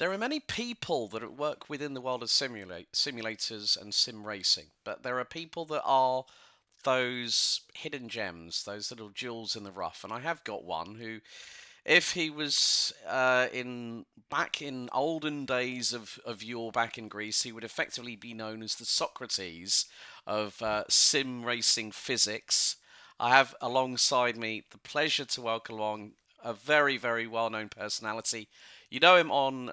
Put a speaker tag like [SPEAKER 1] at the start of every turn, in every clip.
[SPEAKER 1] There are many people that work within the world of simulators and sim racing, but there are people that are those hidden gems, those little jewels in the rough. And I have got one who, if he was in back in olden days of yore back in Greece, he would effectively be known as the Socrates of sim racing physics. I have alongside me the pleasure to welcome along a very, very well-known personality. You know him on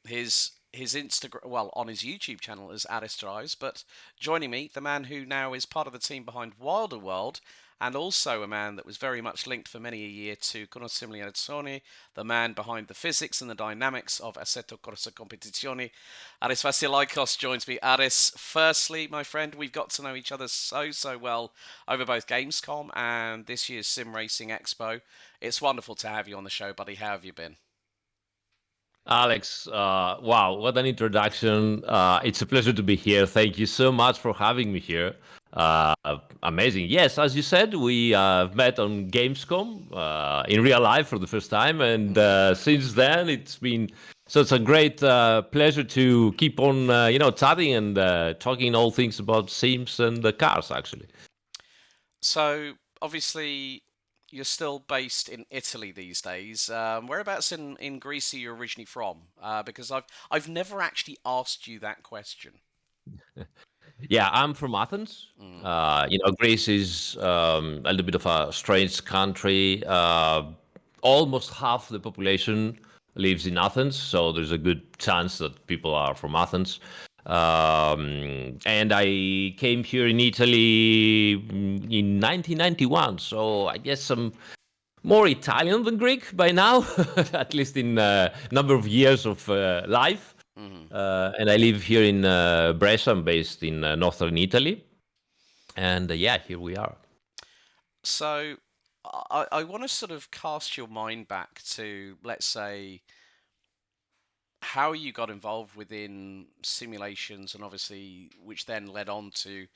[SPEAKER 1] his Instagram, well, on his YouTube channel as Aris Drives, but joining me, the man who now is part of the team behind Wilder World, and also a man that was very much linked for many a year to Kunos Simulazioni, the man behind the physics and the dynamics of Assetto Corsa Competizioni. Aris Vasilakos joins me. Aris, firstly, my friend, we've got to know each other so well over both Gamescom and this year's Sim Racing Expo. It's wonderful to have you on the show, buddy. How have you been?
[SPEAKER 2] Alex, wow, what an introduction. It's a pleasure to be here. Thank you so much for having me here. Uh, Amazing. Yes, as you said, we met on Gamescom in real life for the first time. And since then, it's been such a great pleasure to keep on, chatting and talking all things about Sims and the cars, actually.
[SPEAKER 1] So, obviously, you're still based in Italy these days. Whereabouts in Greece are you originally from? Because I've never actually asked you that question.
[SPEAKER 2] Yeah, I'm from Athens.
[SPEAKER 1] Mm.
[SPEAKER 2] Greece is a little bit of a strange country. Almost half the population lives in Athens, so there's a good chance that people are from Athens. And I came here in Italy in 1991, so I guess I'm more Italian than Greek by now, at least in number of years of life.
[SPEAKER 1] Hmm.
[SPEAKER 2] And I live here in Brescia. I'm based in northern Italy. And yeah, here we are.
[SPEAKER 1] So, I want to sort of cast your mind back to, let's say, how you got involved within simulations, and obviously, which then led on to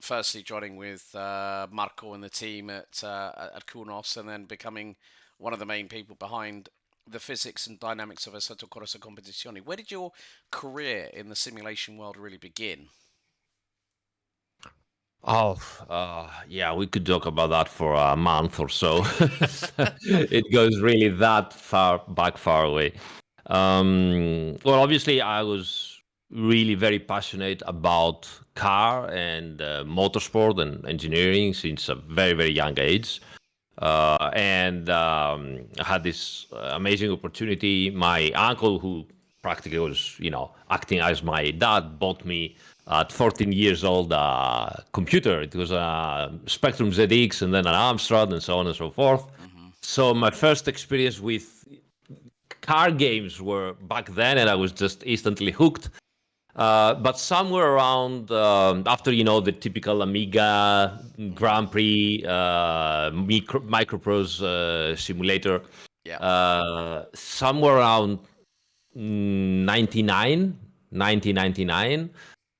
[SPEAKER 1] firstly joining with Marco and the team at Kunos, and then becoming one of the main people behind the physics and dynamics of Assetto Corsa Competizioni. Where did your career in the simulation world really begin?
[SPEAKER 2] Oh, yeah, we could talk about that for a month or so. It goes really that far back, far away. Well, obviously, I was really very passionate about car and motorsport and engineering since a very, very young age. And I had this amazing opportunity. My uncle, who practically was, acting as my dad, bought me at 14 years old a computer. It was a Spectrum ZX and then an Amstrad and so on and so forth.
[SPEAKER 1] Hmm.
[SPEAKER 2] So my first experience with car games were back then, and I was just instantly hooked. But somewhere around after the typical Amiga
[SPEAKER 1] Hmm.
[SPEAKER 2] Grand Prix Microprose simulator,
[SPEAKER 1] Yeah.
[SPEAKER 2] somewhere around 99, 1999,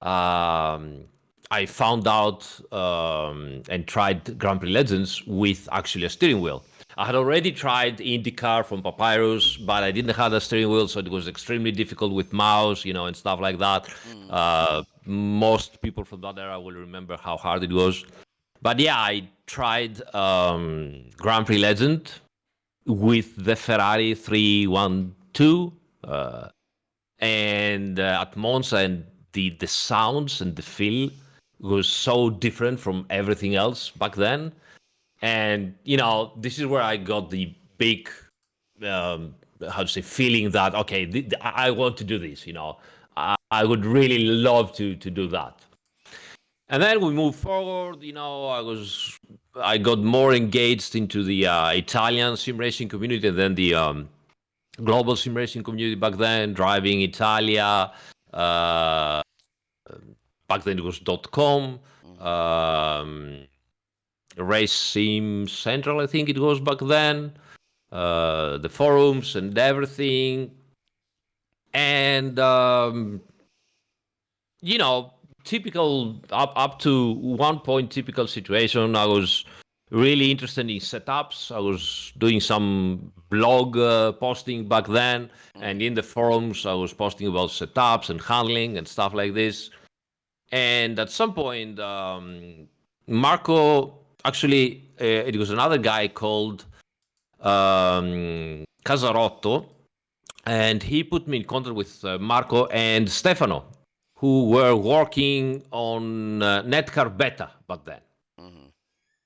[SPEAKER 2] I found out and tried Grand Prix Legends with actually a steering wheel. I had already tried IndyCar from Papyrus, but I didn't have a steering wheel, so it was extremely difficult with mouse, and stuff like that.
[SPEAKER 1] Mm.
[SPEAKER 2] Most people from that era will remember how hard it was. But yeah, I tried Grand Prix Legend with the Ferrari 312 and at Monza, and the sounds and the feel was so different from everything else back then. And this is where I got the big how to say feeling that okay, I want to do this. I would really love to do that. And then we moved forward. I got more engaged into the Italian sim racing community, and then the global sim racing community back then, driving Italia. Uh, Back then it was .com.
[SPEAKER 1] Hmm.
[SPEAKER 2] Um, Race Sim Central, I think it was back then. The forums and everything. And you know, typical up to one point typical situation. I was really interested in setups. I was doing some blog posting back then, and in the forums, I was posting about setups and handling and stuff like this. And at some point, Marco actually, it was another guy called Casarotto, and he put me in contact with Marco and Stefano, who were working on Netcar Beta back then.
[SPEAKER 1] Mm-hmm.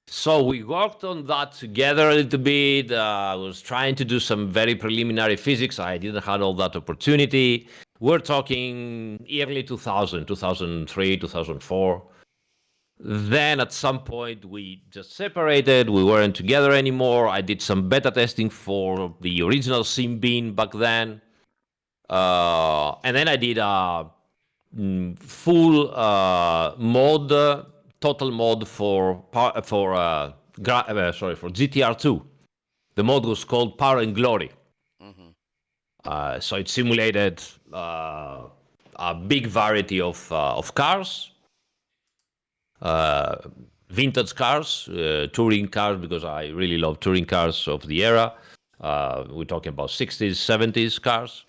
[SPEAKER 2] So we worked on that together a little bit. I was trying to do some very preliminary physics. I didn't have all that opportunity. We're talking early 2000, 2003, 2004. Then at some point we just separated. We weren't together anymore. I did some beta testing for the original SimBean back then. And then I did a full mod, total mod for GTR2. The mod was called Power and Glory. So it simulated a big variety of cars, vintage cars, touring cars, because I really love touring cars of the era. We're talking about 60s, 70s cars.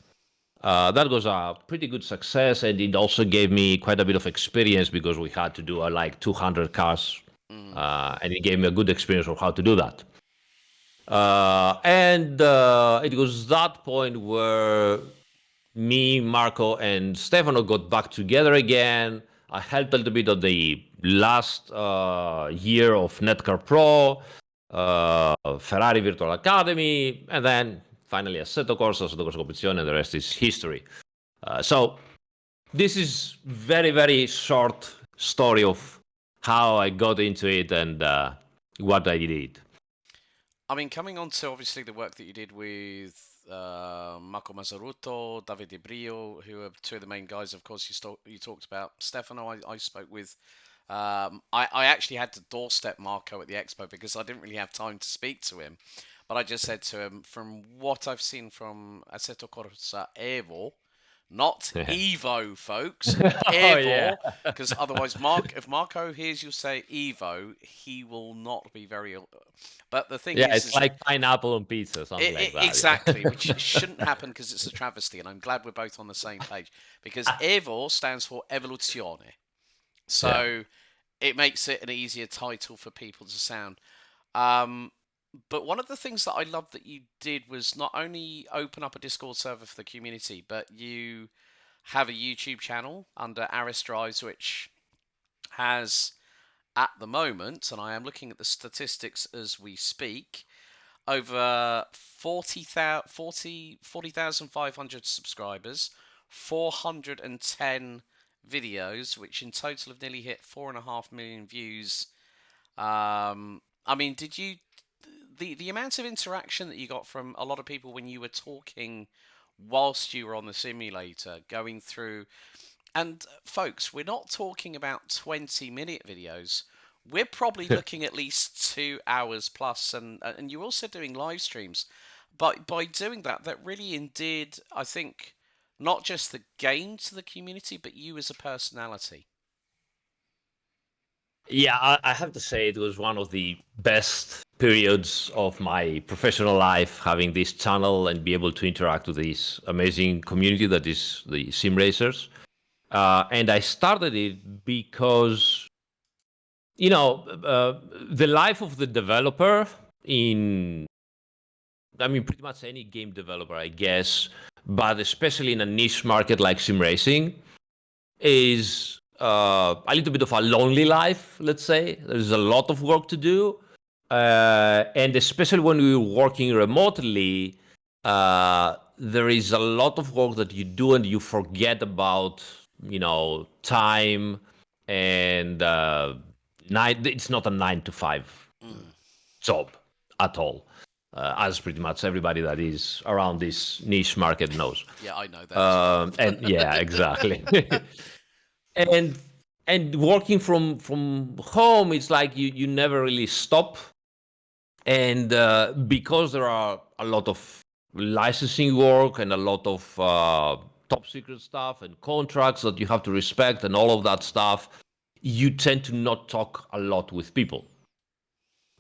[SPEAKER 2] That was a pretty good success, and it also gave me quite a bit of experience because we had to do like 200 cars, and it gave me a good experience of how to do that. And it was that point where me, Marco, and Stefano got back together again. I helped a little bit of the last year of Netcar Pro, Ferrari Virtual Academy, and then finally Assetto Corsa Competizione, and the rest is history. So this is very, very short story of how I got into it and what I did.
[SPEAKER 1] I mean, coming on to obviously the work that you did with Marco Mazzaruto, Davide Brio, who are two of the main guys. Of course, you talked about Stefano. I spoke with. I actually had to doorstep Marco at the expo because I didn't really have time to speak to him. But I just said to him, from what I've seen from Assetto Corsa Evo, not Evo, folks,
[SPEAKER 2] Oh yeah,
[SPEAKER 1] Evo, because otherwise, if Marco hears you say Evo, he will not be very. But the thing
[SPEAKER 2] yeah.
[SPEAKER 1] is,
[SPEAKER 2] It's like pineapple on pizza, something like that.
[SPEAKER 1] exactly, which shouldn't happen because it's a travesty, and I'm glad we're both on the same page because Evo stands for Evoluzione,
[SPEAKER 2] Yeah.
[SPEAKER 1] so it makes it an easier title for people to sound. Um, but one of the things that I loved that you did was not only open up a Discord server for the community, but you have a YouTube channel under Aris Drives, which has at the moment, and I am looking at the statistics as we speak, over 40,500 subscribers, 410 videos, which in total have nearly hit 4.5 million views. I mean, did you the amount of interaction that you got from a lot of people when you were talking whilst you were on the simulator, going through, and folks, we're not talking about 20-minute videos. We're probably looking at least 2 hours plus, and you're also doing live streams. But by doing that, that really endeared, I think, not just the game to the community, but you as a personality.
[SPEAKER 2] Yeah, I have to say it was one of the best periods of my professional life, having this channel and be able to interact with this amazing community that is the sim racers. And I started it because, the life of the developer pretty much any game developer, I guess, but especially in a niche market like sim racing, is a little bit of a lonely life, let's say. There's a lot of work to do. And especially when we're working remotely, there is a lot of work that you do and you forget about, time and it's not a 9 to 5
[SPEAKER 1] Mm.
[SPEAKER 2] job at all, as pretty much everybody that is around this niche market knows.
[SPEAKER 1] Yeah, I know that as well.
[SPEAKER 2] And yeah, exactly. and and working from home, it's like you never really stop, and because there are a lot of licensing work and a lot of top secret stuff and contracts that you have to respect and all of that stuff, you tend to not talk a lot with people.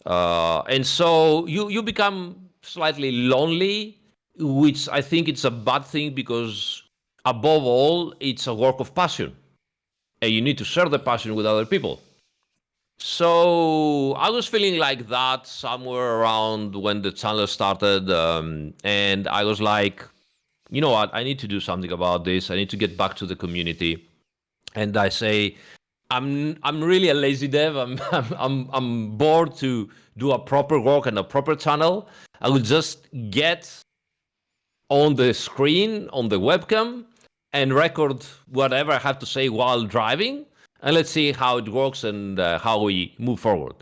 [SPEAKER 2] And so you become slightly lonely, which I think it's a bad thing because above all, it's a work of passion, and you need to share the passion with other people. So I was feeling like that somewhere around when the channel started, and I was like, you know what, I need to do something about this. I need to get back to the community. And I say, I'm really a lazy dev. I'm bored to do a proper work and a proper channel. I will just get on the screen on the webcam and record whatever I have to say while driving, and let's see how it works and how we move forward.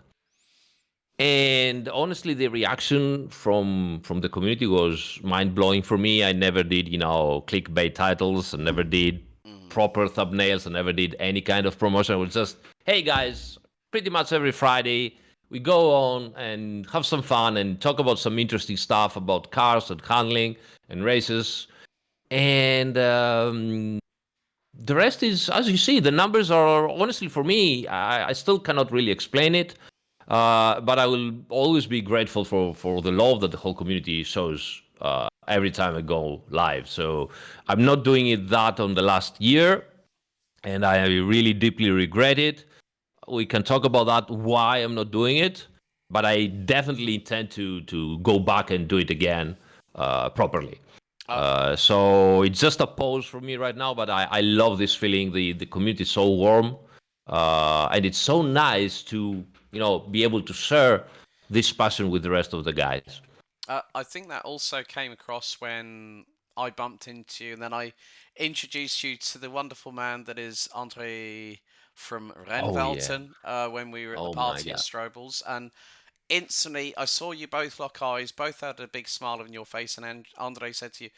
[SPEAKER 2] And honestly, the reaction from the community was mind blowing for me. I never did, clickbait titles. I never did
[SPEAKER 1] Mm.
[SPEAKER 2] proper thumbnails. I never did any kind of promotion. It was just, hey guys, pretty much every Friday we go on and have some fun and talk about some interesting stuff about cars and handling and races. And the rest is, as you see, the numbers are honestly for me. I still cannot really explain it, but I will always be grateful for the love that the whole community shows every time I go live. So I'm not doing it that on the last year, and I really deeply regret it. We can talk about that why I'm not doing it, but I definitely intend to go back and do it again properly.
[SPEAKER 1] Uh,
[SPEAKER 2] So it's just a pause for me right now, but I love this feeling. The community is so warm, and it's so nice to be able to share this passion with the rest of the guys.
[SPEAKER 1] I think that also came across when I bumped into you, and then I introduced you to the wonderful man that is Andre from
[SPEAKER 2] Oh yeah.
[SPEAKER 1] Renvelten when we were at the
[SPEAKER 2] Oh my
[SPEAKER 1] party at
[SPEAKER 2] god.
[SPEAKER 1] Strobel's, and instantly I saw you both lock eyes, both had a big smile on your face, and Andre said to you,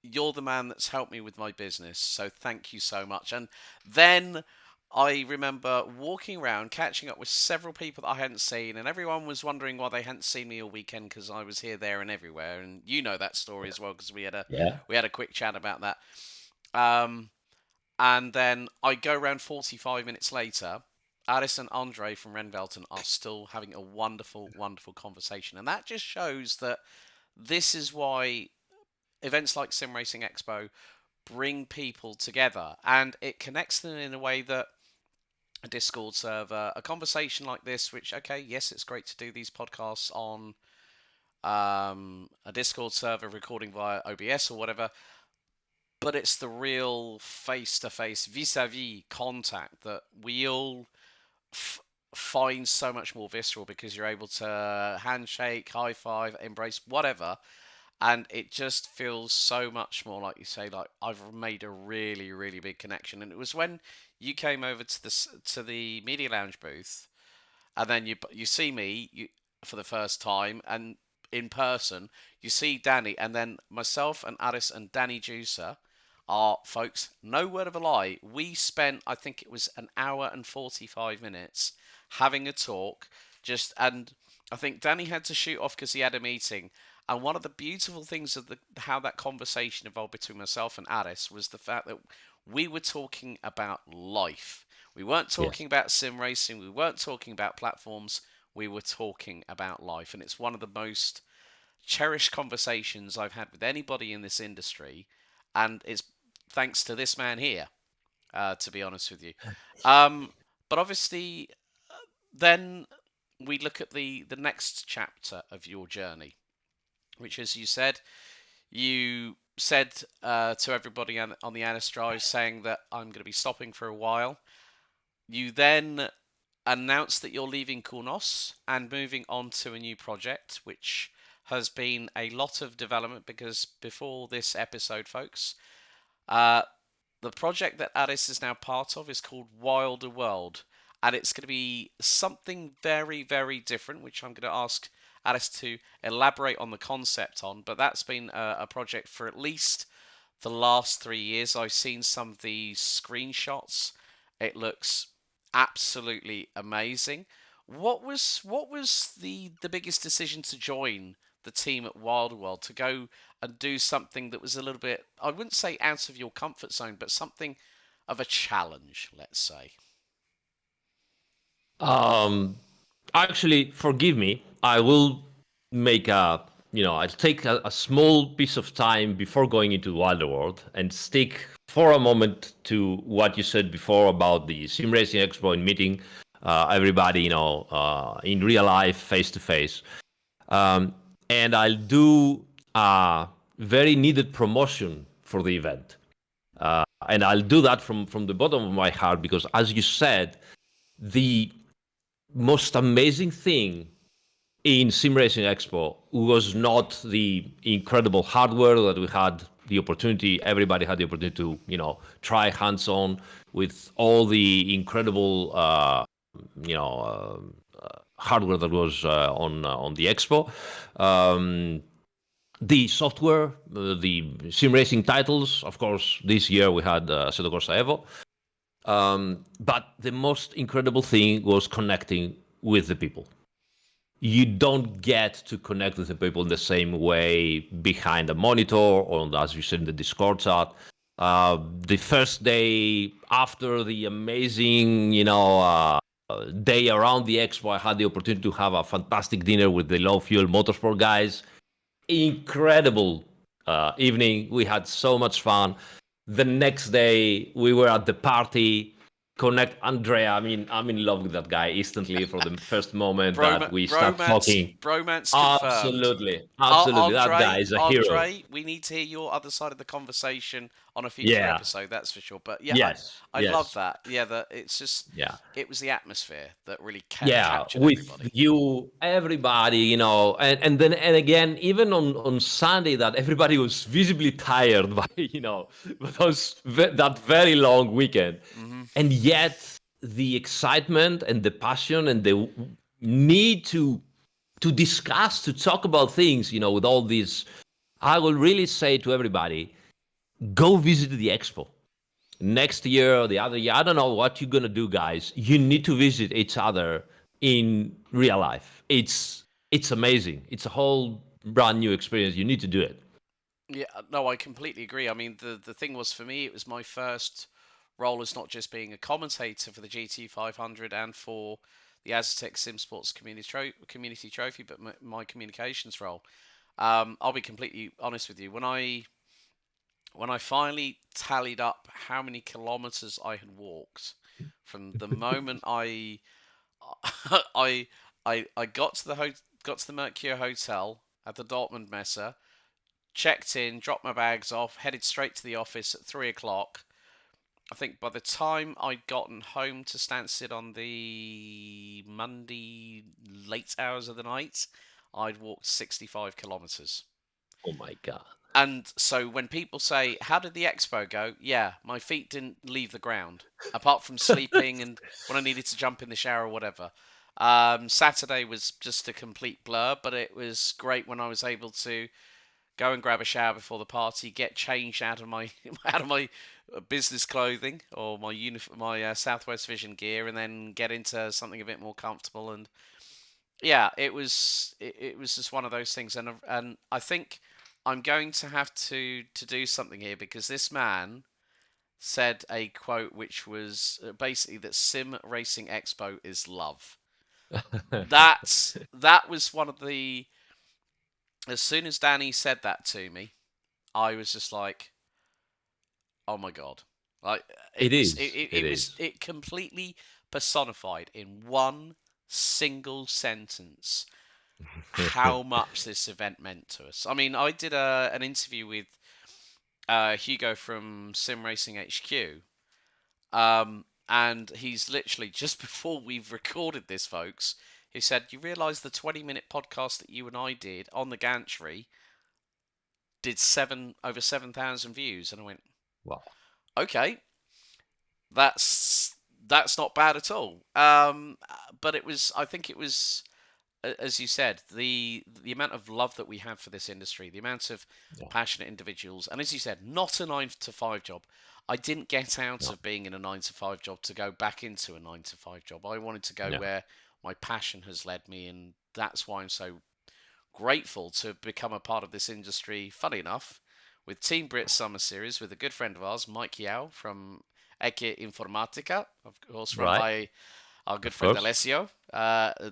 [SPEAKER 1] "You're the man that's helped me with my business, so thank you so much." And then I remember walking around, catching up with several people that I hadn't seen, and everyone was wondering why they hadn't seen me all weekend because I was here, there, and everywhere. And you know that story as well because
[SPEAKER 2] Yeah.
[SPEAKER 1] we had a quick chat about that. Um, and then I go around 45 minutes later. Aris and Andre from Renvelton are still having a wonderful, wonderful conversation, and that just shows that this is why events like Sim Racing Expo bring people together, and it connects them in a way that a Discord server, a conversation like this, which, okay, yes, it's great to do these podcasts on a Discord server recording via OBS or whatever, but it's the real face to face, vis a vis contact that we all f- find so much more visceral because you're able to handshake, high five, embrace, whatever. And it just feels so much more like you say, like I've made a really, really big connection. And it was when you came over to the media lounge booth, and then you see me for the first time, and in person you see Danny, and then myself and Addis and Danny Juicer are folks. No word of a lie. We spent, I think it was an hour and 45 minutes having a talk. Just and I think Danny had to shoot off because he had a meeting. And one of the beautiful things of how that conversation evolved between myself and Addis was the fact that we were talking about life. We weren't
[SPEAKER 2] Yes.
[SPEAKER 1] talking about sim racing. We weren't talking about platforms. We were talking about life. And it's one of the most cherished conversations I've had with anybody in this industry. And it's thanks to this man here, to be honest with you. Um, but obviously, then we look at the next chapter of your journey, which, as you said, you said to everybody on the Anis Drive saying that I'm going to be stopping for a while. You then announced that you're leaving Kunos and moving on to a new project, which has been a lot of development because before this episode, folks, uh, the project that Addis is now part of is called Wilder World, and it's going to be something very, very different, which I'm going to ask Addis to elaborate on the concept on. But that's been a project for at least the last 3 years. I've seen some of the screenshots. It looks absolutely amazing. What was the biggest decision to join the team at Wild World to go and do something that was a little bit, I wouldn't say out of your comfort zone, but something of a challenge, let's say.
[SPEAKER 2] Um, Actually, forgive me. I will make a, I'll take a small piece of time before going into Wilder World and stick for a moment to what you said before about the Sim Racing Expo and meeting everybody, in real life, face to face. And I'll do a very needed promotion for the event. And I'll do that from the bottom of my heart because, as you said, the most amazing thing in Sim Racing Expo was not the incredible hardware that we had the opportunity, everybody had the opportunity to, try hands on with all the incredible, you know, hardware that was on the expo. The software, the sim racing titles, of course, this year we had Assetto Corsa Evo. But the most incredible thing was connecting with the people. You don't get to connect with the people in the same way behind a monitor or, as you said, in the Discord chat. The first day after the amazing, day around the expo, I had the opportunity to have a fantastic dinner with the low fuel motorsport guys. Incredible evening. We had so much fun. The next day, we were at the party. Connect Andrea. I mean, I'm in love with that guy instantly from the first moment that we start talking.
[SPEAKER 1] Bromance confirmed.
[SPEAKER 2] Absolutely, absolutely. That guy is a hero.
[SPEAKER 1] Andre, we need to hear your other side of the conversation on a future
[SPEAKER 2] Yeah.
[SPEAKER 1] episode. That's for sure. But yeah,
[SPEAKER 2] Yes.
[SPEAKER 1] I love
[SPEAKER 2] Yes.
[SPEAKER 1] that. Yeah, that it's just
[SPEAKER 2] Yeah.
[SPEAKER 1] it was the atmosphere that really
[SPEAKER 2] Yeah,
[SPEAKER 1] captured
[SPEAKER 2] with
[SPEAKER 1] everybody.
[SPEAKER 2] you, everybody, and again, even on Sunday, that everybody was visibly tired by, that very long weekend,
[SPEAKER 1] Hmm.
[SPEAKER 2] and yet the excitement and the passion and the need to discuss, to talk about things, with all this, I will really say to everybody, go visit the expo next year or the other year. I don't know what you're gonna do, guys. You need to visit each other in real life. It's amazing. It's a whole brand new experience. You need to do it.
[SPEAKER 1] Yeah, no, I completely agree. I mean, the thing was for me, it was my first role as not just being a commentator for the GT 500 and for the Aztec Sim Sports Community Trophy, but my communications role. I'll be completely honest with you. When I finally tallied up how many kilometers I had walked from the moment I I got to got to the Mercure Hotel at the Dortmund Messe, checked in, dropped my bags off, headed straight to the office at 3 o'clock. I think by the time I'd gotten home to Stansted on the Monday late hours of the night, I'd walked 65 kilometres.
[SPEAKER 2] Oh my god.
[SPEAKER 1] And so when people say, "How did the expo go?" Yeah, my feet didn't leave the ground, apart from sleeping and when I needed to jump in the shower or whatever. Saturday was just a complete blur, but it was great when I was able to go and grab a shower before the party, get changed out of my out of my business clothing or my Southwest Vision gear, and then get into something a bit more comfortable. And yeah, it was just one of those things, and I think I'm going to have to do something here because this man said a quote which was basically that Sim Racing Expo is love. That was one of the. As soon as Danny said that to me, I was just like, oh my god, like
[SPEAKER 2] It is. It is.
[SPEAKER 1] it completely personified in one single sentence how much this event meant to us. I mean, I did an interview with Hugo from Sim Racing HQ, and he's literally just before we've recorded this, folks. He said, "You realise the 20-minute podcast that you and I did on the gantry did over 7,000 views?" And I went,
[SPEAKER 2] Wow.
[SPEAKER 1] "Okay, that's not bad at all." But it was, I think it was, as you said, the amount of love that we have for this industry, the amount of
[SPEAKER 2] Yeah.
[SPEAKER 1] passionate individuals, and as you said, not a 9 to 5 job. I didn't get out
[SPEAKER 2] No.
[SPEAKER 1] of being in a 9 to 5 job to go back into a 9 to 5 job. I wanted to go
[SPEAKER 2] Yeah.
[SPEAKER 1] where my passion has led me, and that's why I'm so grateful to become a part of this industry. Funny enough, with Team Brit Summer Series with a good friend of ours, Mike Yao from Ecce Informatica, of course, run
[SPEAKER 2] Right.
[SPEAKER 1] by our good
[SPEAKER 2] Of
[SPEAKER 1] friend
[SPEAKER 2] course.
[SPEAKER 1] Alessio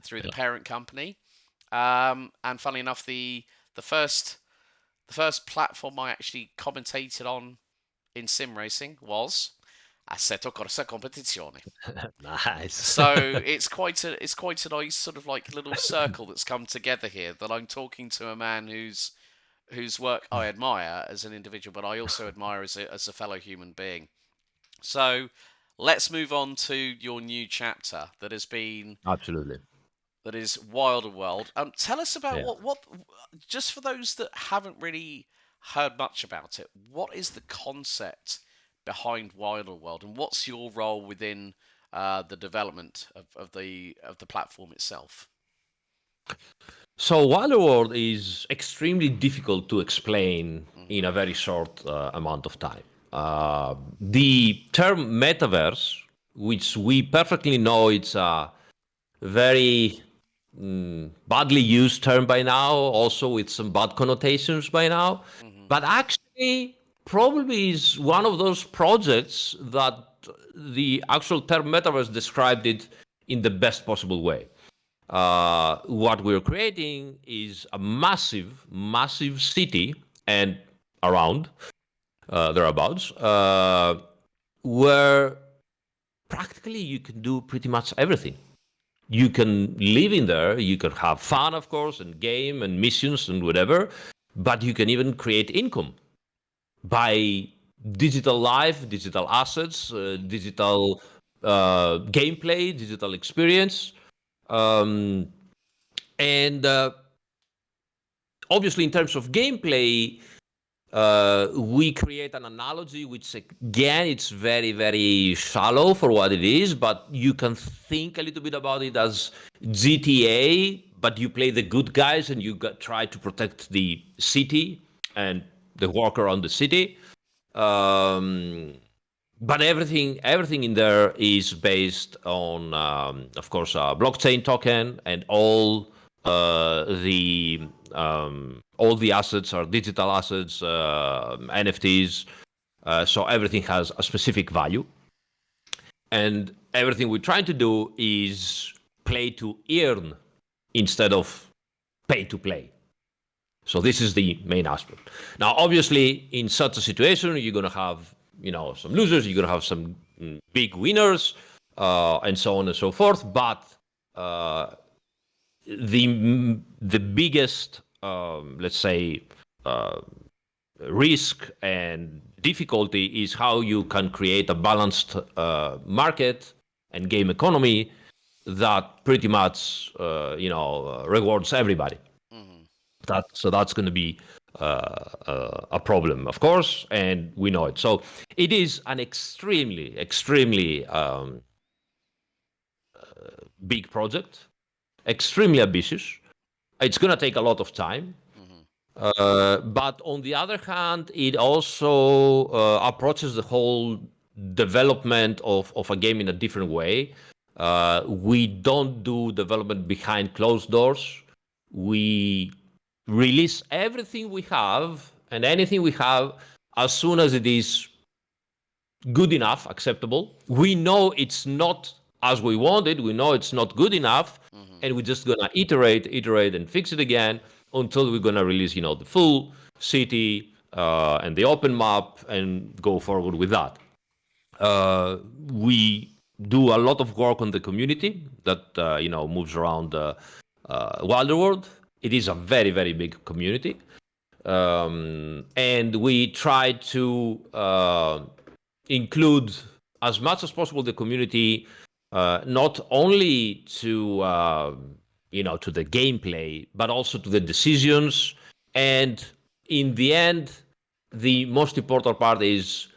[SPEAKER 1] through the
[SPEAKER 2] Yeah.
[SPEAKER 1] parent company. And funnily enough, the first the first platform I actually commentated on in sim racing was Assetto Corsa Competizione.
[SPEAKER 2] Nice.
[SPEAKER 1] So it's quite a nice sort of like little circle that's come together here. That I'm talking to a man whose work I admire as an individual, but I also admire as a fellow human being. So let's move on to your new chapter
[SPEAKER 2] Absolutely.
[SPEAKER 1] that is Wilder World. Tell us about
[SPEAKER 2] Yeah.
[SPEAKER 1] what just for those that haven't really heard much about it. What is the concept behind Wilder World, and what's your role within the development of the platform itself?
[SPEAKER 2] So Wild World is extremely difficult to explain
[SPEAKER 1] Hmm.
[SPEAKER 2] in a very short amount of time. The term metaverse, which we perfectly know it's a very badly used term by now, also with some bad connotations by now,
[SPEAKER 1] Hmm.
[SPEAKER 2] but actually probably is one of those projects that the actual term metaverse described it in the best possible way. What we're creating is a massive, massive city and around thereabouts, where practically you can do pretty much everything. You can live in there, you can have fun, of course, and game and missions and whatever, but you can even create income by digital life, digital assets, digital gameplay, digital experience. Um, and obviously, in terms of gameplay, we create an analogy which, again, it's very, very shallow for what it is, but you can think a little bit about it as GTA, but you play the good guys and try to protect the city and the work around the city. Um, but everything in there is based on, of course, a blockchain token, and all the assets are digital assets, NFTs. So everything has a specific value, and everything we're trying to do is play to earn instead of pay to play. So this is the main aspect. Now, obviously, in such a situation, you're gonna have some losers, you're gonna have some big winners, and so on and so forth. But uh, the biggest, let's say, uh, risk and difficulty is how you can create a balanced market and game economy that pretty much rewards everybody.
[SPEAKER 1] Hmm.
[SPEAKER 2] So that's going to be a problem, of course, and we know it. So it is an extremely, extremely big project, extremely ambitious. It's going to take a lot of time.
[SPEAKER 1] Hmm.
[SPEAKER 2] But on the other hand, it also approaches the whole development of a game in a different way. We don't do development behind closed doors. We release everything we have and anything we have as soon as it is good enough, acceptable. We know it's not as we wanted. We know it's not good enough,
[SPEAKER 1] Hmm.
[SPEAKER 2] and we're just gonna iterate, and fix it again until we're gonna release, the full city and the open map and go forward with that. We do a lot of work on the community that moves around Wilder World. It is a very, very big community, and we try to include as much as possible the community, not only to the gameplay, but also to the decisions. And in the end, the most important part is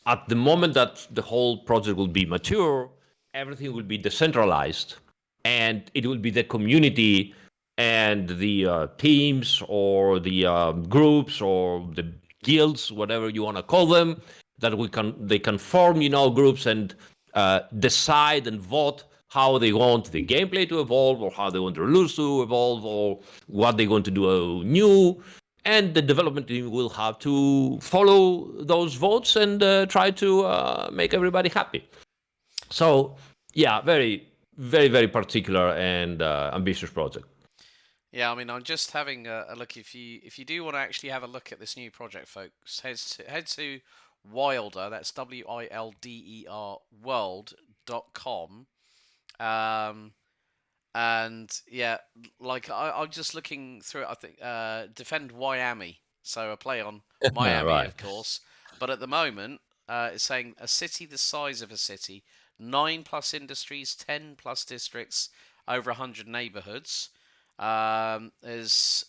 [SPEAKER 2] at the moment that the whole project will be mature, everything will be decentralized, and it will be the community and the teams or the groups or the guilds, whatever you want to call them, that they can form, groups and decide and vote how they want the gameplay to evolve, or how they want the rules to evolve, or what they're going to do new. And the development team will have to follow those votes and try to make everybody happy. So, yeah, very, very, very particular and ambitious project.
[SPEAKER 1] Yeah, I mean, I'm just having a look. If you do want to actually have a look at this new project, folks, head to Wilder. That's WILDER world.com. Um, and yeah, like I'm just looking through it. I think defend Miami, so a play on Miami,
[SPEAKER 2] Right.
[SPEAKER 1] of course. But at the moment, it's saying a city the size of a city, 9+ industries, 10+ districts, over 100 neighborhoods. There's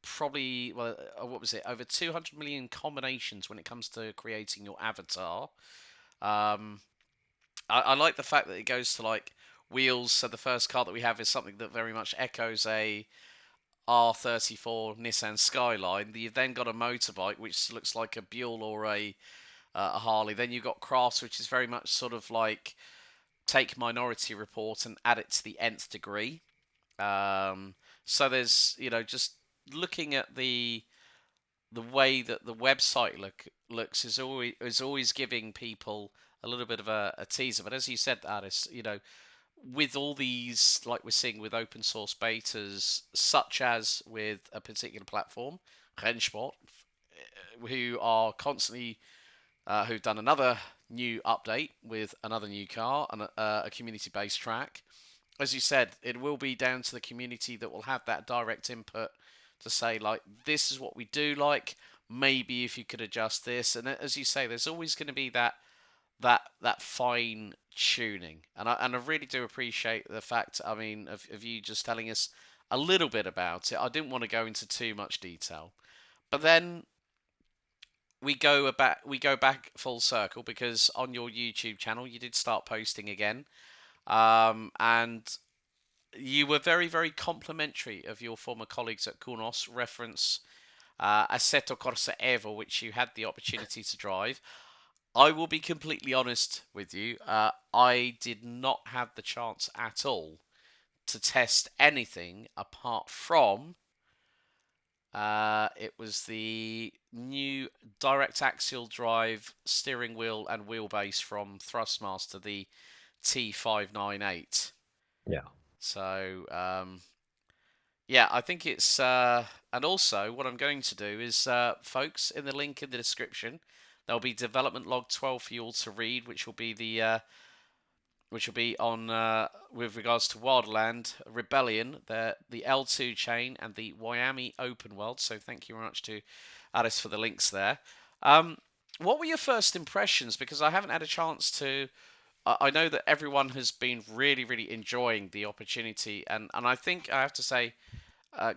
[SPEAKER 1] probably what was it? Over 200 million combinations when it comes to creating your avatar. Um, I like the fact that it goes to like wheels. So the first car that we have is something that very much echoes a R34 Nissan Skyline. You've then got a motorbike which looks like a Buell or a Harley. Then you've got Crafts, which is very much sort of like take Minority Report and add it to the nth degree. So there's just looking at the way that the website looks is always giving people a little bit of a teaser. But as you said, Aris, with all these, like we're seeing with open source betas, such as with a particular platform, Rennsport, who are constantly who've done another new update with another new car and a community-based track. As you said, it will be down to the community that will have that direct input to say like, this is what we do like. Maybe if you could adjust this, and as you say, there's always going to be that fine tuning, and I really do appreciate the fact. I mean, of you just telling us a little bit about it. I didn't want to go into too much detail, but then we go back full circle because on your YouTube channel you did start posting again, and you were very very complimentary of your former colleagues at Kunos. Reference Assetto Corsa Evo, which you had the opportunity to drive. I will be completely honest with you. I did not have the chance at all to test anything apart from it was the new direct axial drive steering wheel and wheelbase from Thrustmaster, the T598.
[SPEAKER 2] Yeah.
[SPEAKER 1] So yeah, I think it's and also what I'm going to do is, folks, in the link in the description, there'll be development log 12 for you all to read, which will be on with regards to Wildland Rebellion, the L2 chain, and the Miami open world. So thank you very much to Alice for the links there. Um, what were your first impressions? Because I haven't had a chance to. I know that everyone has been really, really enjoying the opportunity, and I think I have to say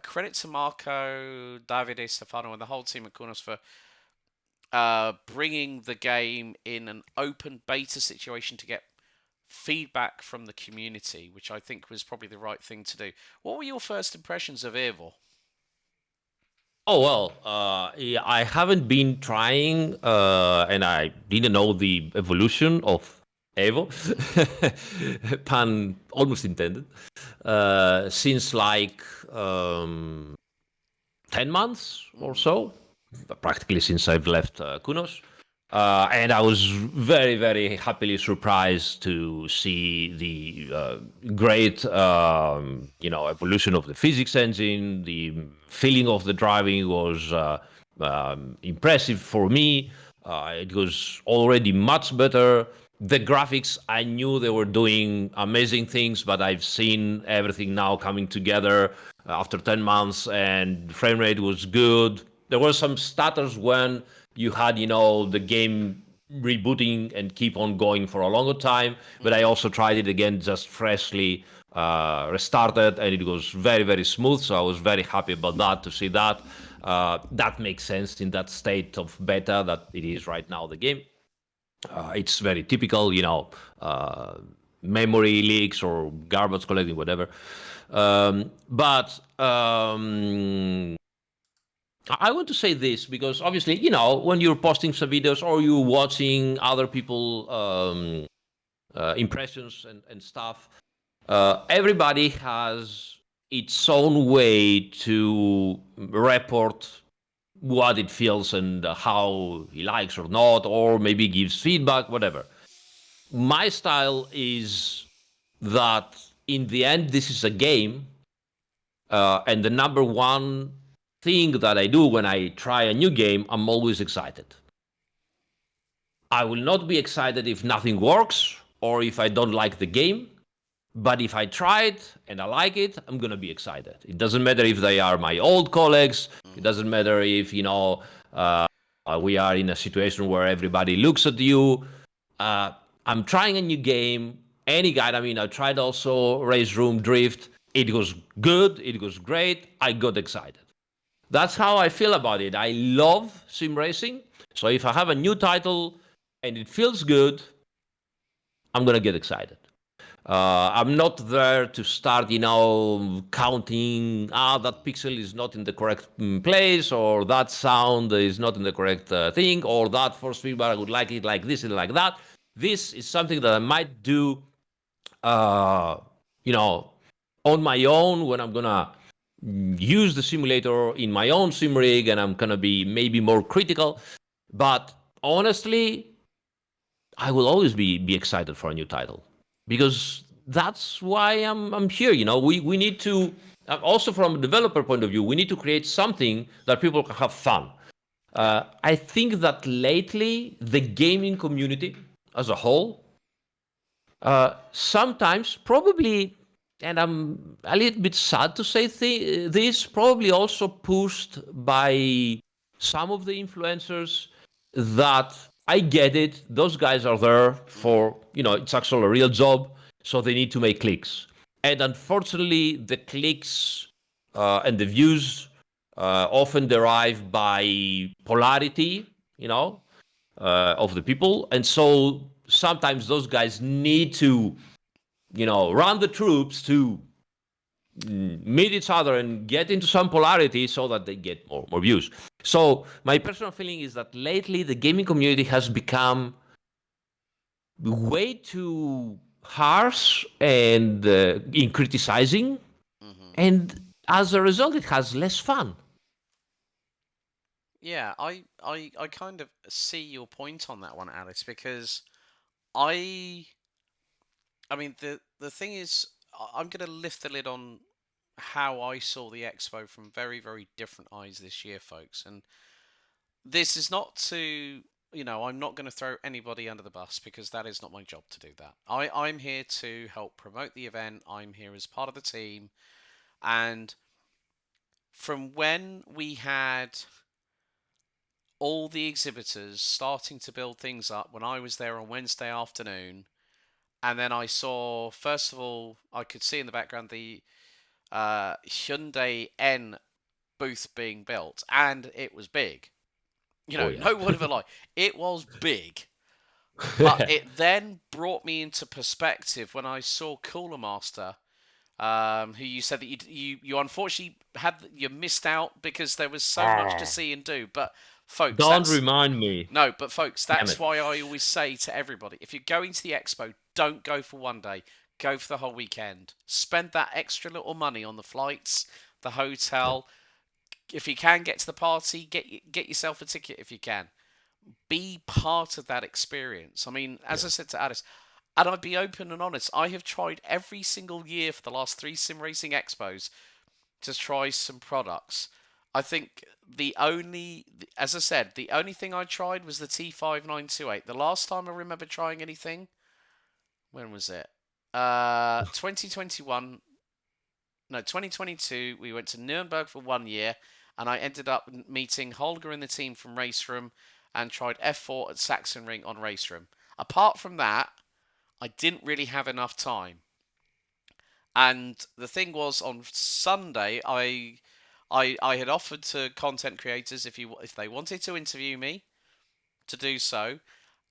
[SPEAKER 1] credit to Marco, Davide, Stefano, and the whole team at Kunos for bringing the game in an open beta situation to get feedback from the community, which I think was probably the right thing to do. What were your first impressions of EVO?
[SPEAKER 2] Oh well, yeah, I haven't been trying, and I didn't know the evolution of Evo, pun almost intended, since like 10 months or
[SPEAKER 1] Mm.
[SPEAKER 2] so, practically since I've left Kunos. And I was very, very happily surprised to see the great, evolution of the physics engine. The feeling of the driving was impressive for me. It was already much better. The graphics, I knew they were doing amazing things, but I've seen everything now coming together after 10 months, and frame rate was good. There were some stutters when you had, the game rebooting and keep on going for a longer time. But I
[SPEAKER 1] Mm.
[SPEAKER 2] also tried it again, just freshly restarted, and it was very, very smooth. So I was very happy about that, to see that. That makes sense in that state of beta that it is right now, the game. It's very typical, memory leaks or garbage collecting, whatever. But I want to say this because obviously, when you're posting some videos or you're watching other people impressions and stuff, everybody has its own way to report what it feels and how he likes or not, or maybe gives feedback, whatever. My style is that in the end, this is a game, And the number one thing that I do when I try a new game, I'm always excited. I will not be excited if nothing works or if I don't like the game. But if I try it and I like it, I'm gonna be excited. It doesn't matter if they are my old colleagues. It
[SPEAKER 1] Hmm.
[SPEAKER 2] doesn't matter if we are in a situation where everybody looks at you. Uh, I'm trying a new game, any guide. I mean, I tried also Race Room Drift. It was good. It was great. I got excited. That's how I feel about it. I love sim racing. So if I have a new title and it feels good, I'm gonna get excited. I'm not there to start, counting, that pixel is not in the correct place, or that sound is not in the correct thing, or that force feedback, I would like it like this and like that. This is something that I might do, uh, you know, on my own when I'm gonna use the simulator in my own sim rig and I'm gonna be maybe more critical. But honestly, I will always be excited for a new title because that's why I'm here. We need to also from a developer point of view, we need to create something that people can have fun.
[SPEAKER 1] Yeah.
[SPEAKER 2] I think that lately the gaming community as a whole, sometimes probably, and I'm a little bit sad to say this, probably also pushed by some of the influencers that I get it. Those guys are there
[SPEAKER 1] Hmm.
[SPEAKER 2] for, it's actually a real job, so they need to make clicks. And unfortunately, the clicks and the views often derive by polarity, of the people. And so sometimes those guys need to, run the troops to meet each other and get into some polarity so that they get more views. So my personal feeling is that lately the gaming community has become way too harsh and in criticizing,
[SPEAKER 1] Hmm.
[SPEAKER 2] and as a result, it has less fun.
[SPEAKER 1] Yeah, I kind of see your point on that one, Alice, because I I mean the thing is I'm gonna lift the lid on how I saw the expo from very, very different eyes this year, folks. And this is not to, I'm not going to throw anybody under the bus because that is not my job to do that. I'm here to help promote the event. I'm here as part of the team. And from when we had all the exhibitors starting to build things up, when I was there on Wednesday afternoon, and then I saw, first of all, I could see in the background the Hyundai N booth being built, and it was big.
[SPEAKER 2] Oh yeah.
[SPEAKER 1] No word of a lie. It was big. But it then brought me into perspective when I saw Cooler Master, who you said that you unfortunately you missed out because there was so much to see and do. But folks,
[SPEAKER 2] Don't remind me.
[SPEAKER 1] but folks,
[SPEAKER 2] Damn
[SPEAKER 1] that's
[SPEAKER 2] it.
[SPEAKER 1] why I always say to everybody, if you're going to the expo, don't go for one day. Go for the whole weekend. Spend that extra little money on the flights, the
[SPEAKER 2] Yeah.
[SPEAKER 1] hotel. If you can get to the party, get yourself a ticket if you can. Be part of that experience. I mean, as I
[SPEAKER 2] Yeah.
[SPEAKER 1] said to Addis, and I'd be open and honest, I have tried every single year for the last three sim racing expos to try some products. I think as I said, the only thing I tried was the T5928. The last time I remember trying anything, when was it? 2021, no, 2022. We went to Nuremberg for 1 year, and I ended up meeting Holger and the team from Race Room and tried F4 at Saxon Ring on Race Room. Apart from that, I didn't really have enough time. And the thing was, on Sunday, I had offered to content creators if they wanted to interview me to do so,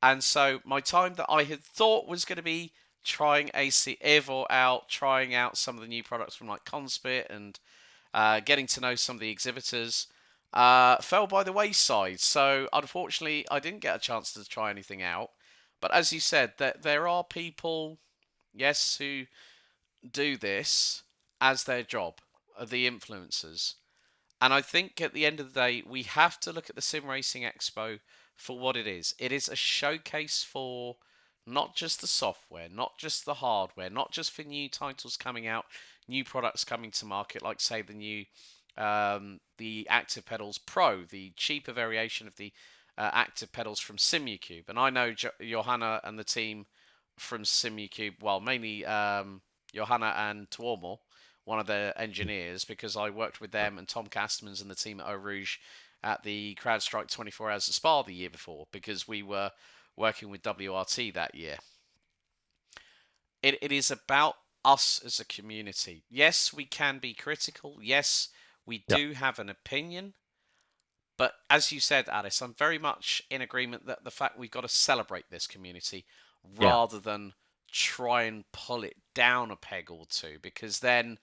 [SPEAKER 1] and so my time that I had thought was going to be trying AC EVO out, trying out some of the new products from like Conspit and getting to know some of the exhibitors, fell by the wayside. So unfortunately, I didn't get a chance to try anything out. But as you said, there are people, yes, who do this as their job, are the influencers. And I think at the end of the day, we have to look at the Sim Racing Expo for what it is. It is a showcase for not just the software, not just the hardware, not just for new titles coming out. new products coming to market, like say the Active Pedals Pro, the cheaper variation of the Active Pedals from SimuCube. And I know Johanna and the team from SimuCube, well, mainly Johanna and Tuomo, one of the engineers, because I worked with them and Tom Castermans and the team at Eau Rouge at the CrowdStrike 24 Hours of Spa the year before, because we were working with WRT that year. It is about us as a community. Yes, we can be critical. Yes, we
[SPEAKER 2] Yeah.
[SPEAKER 1] do have an opinion. But as you said, Alice, I'm very much in agreement that the fact we've got to celebrate this community
[SPEAKER 2] Yeah.
[SPEAKER 1] rather than try and pull it down a peg or two, because then.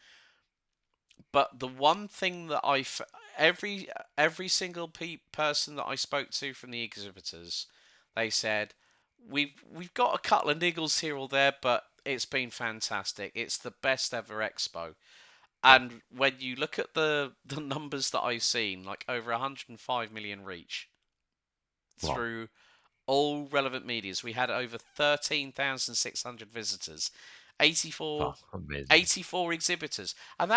[SPEAKER 1] But the one thing that every single person that I spoke to from the exhibitors, they said we've got a couple of niggles here or there, but it's been fantastic. It's the best ever expo.
[SPEAKER 2] Yeah.
[SPEAKER 1] And when you look at the numbers that I've seen, like over 105 million reach
[SPEAKER 2] Wow.
[SPEAKER 1] through all relevant medias, we had over 13,600 visitors, 84
[SPEAKER 2] Wow. Amazing.
[SPEAKER 1] 84 exhibitors, and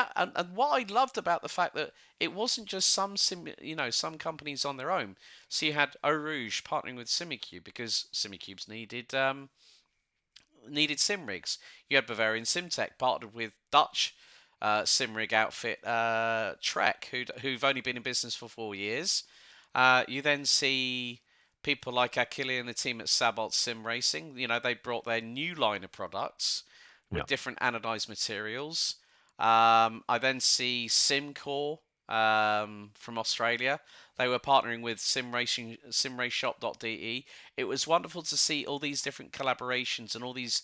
[SPEAKER 1] what I loved about the fact that it wasn't just some companies on their own. So you had Eau Rouge partnering with SimiCube because SimiCubes needed sim rigs. You had Bavarian Simtech partnered with Dutch sim rig outfit Trek, who've only been in business for 4 years. You then see people like Achille and the team at Sabot Sim Racing. You know, they brought their new line of products with
[SPEAKER 2] Yeah.
[SPEAKER 1] different anodized materials. I then see Simcore from Australia. They were partnering with simraceshop.de. It was wonderful to see all these different collaborations and all these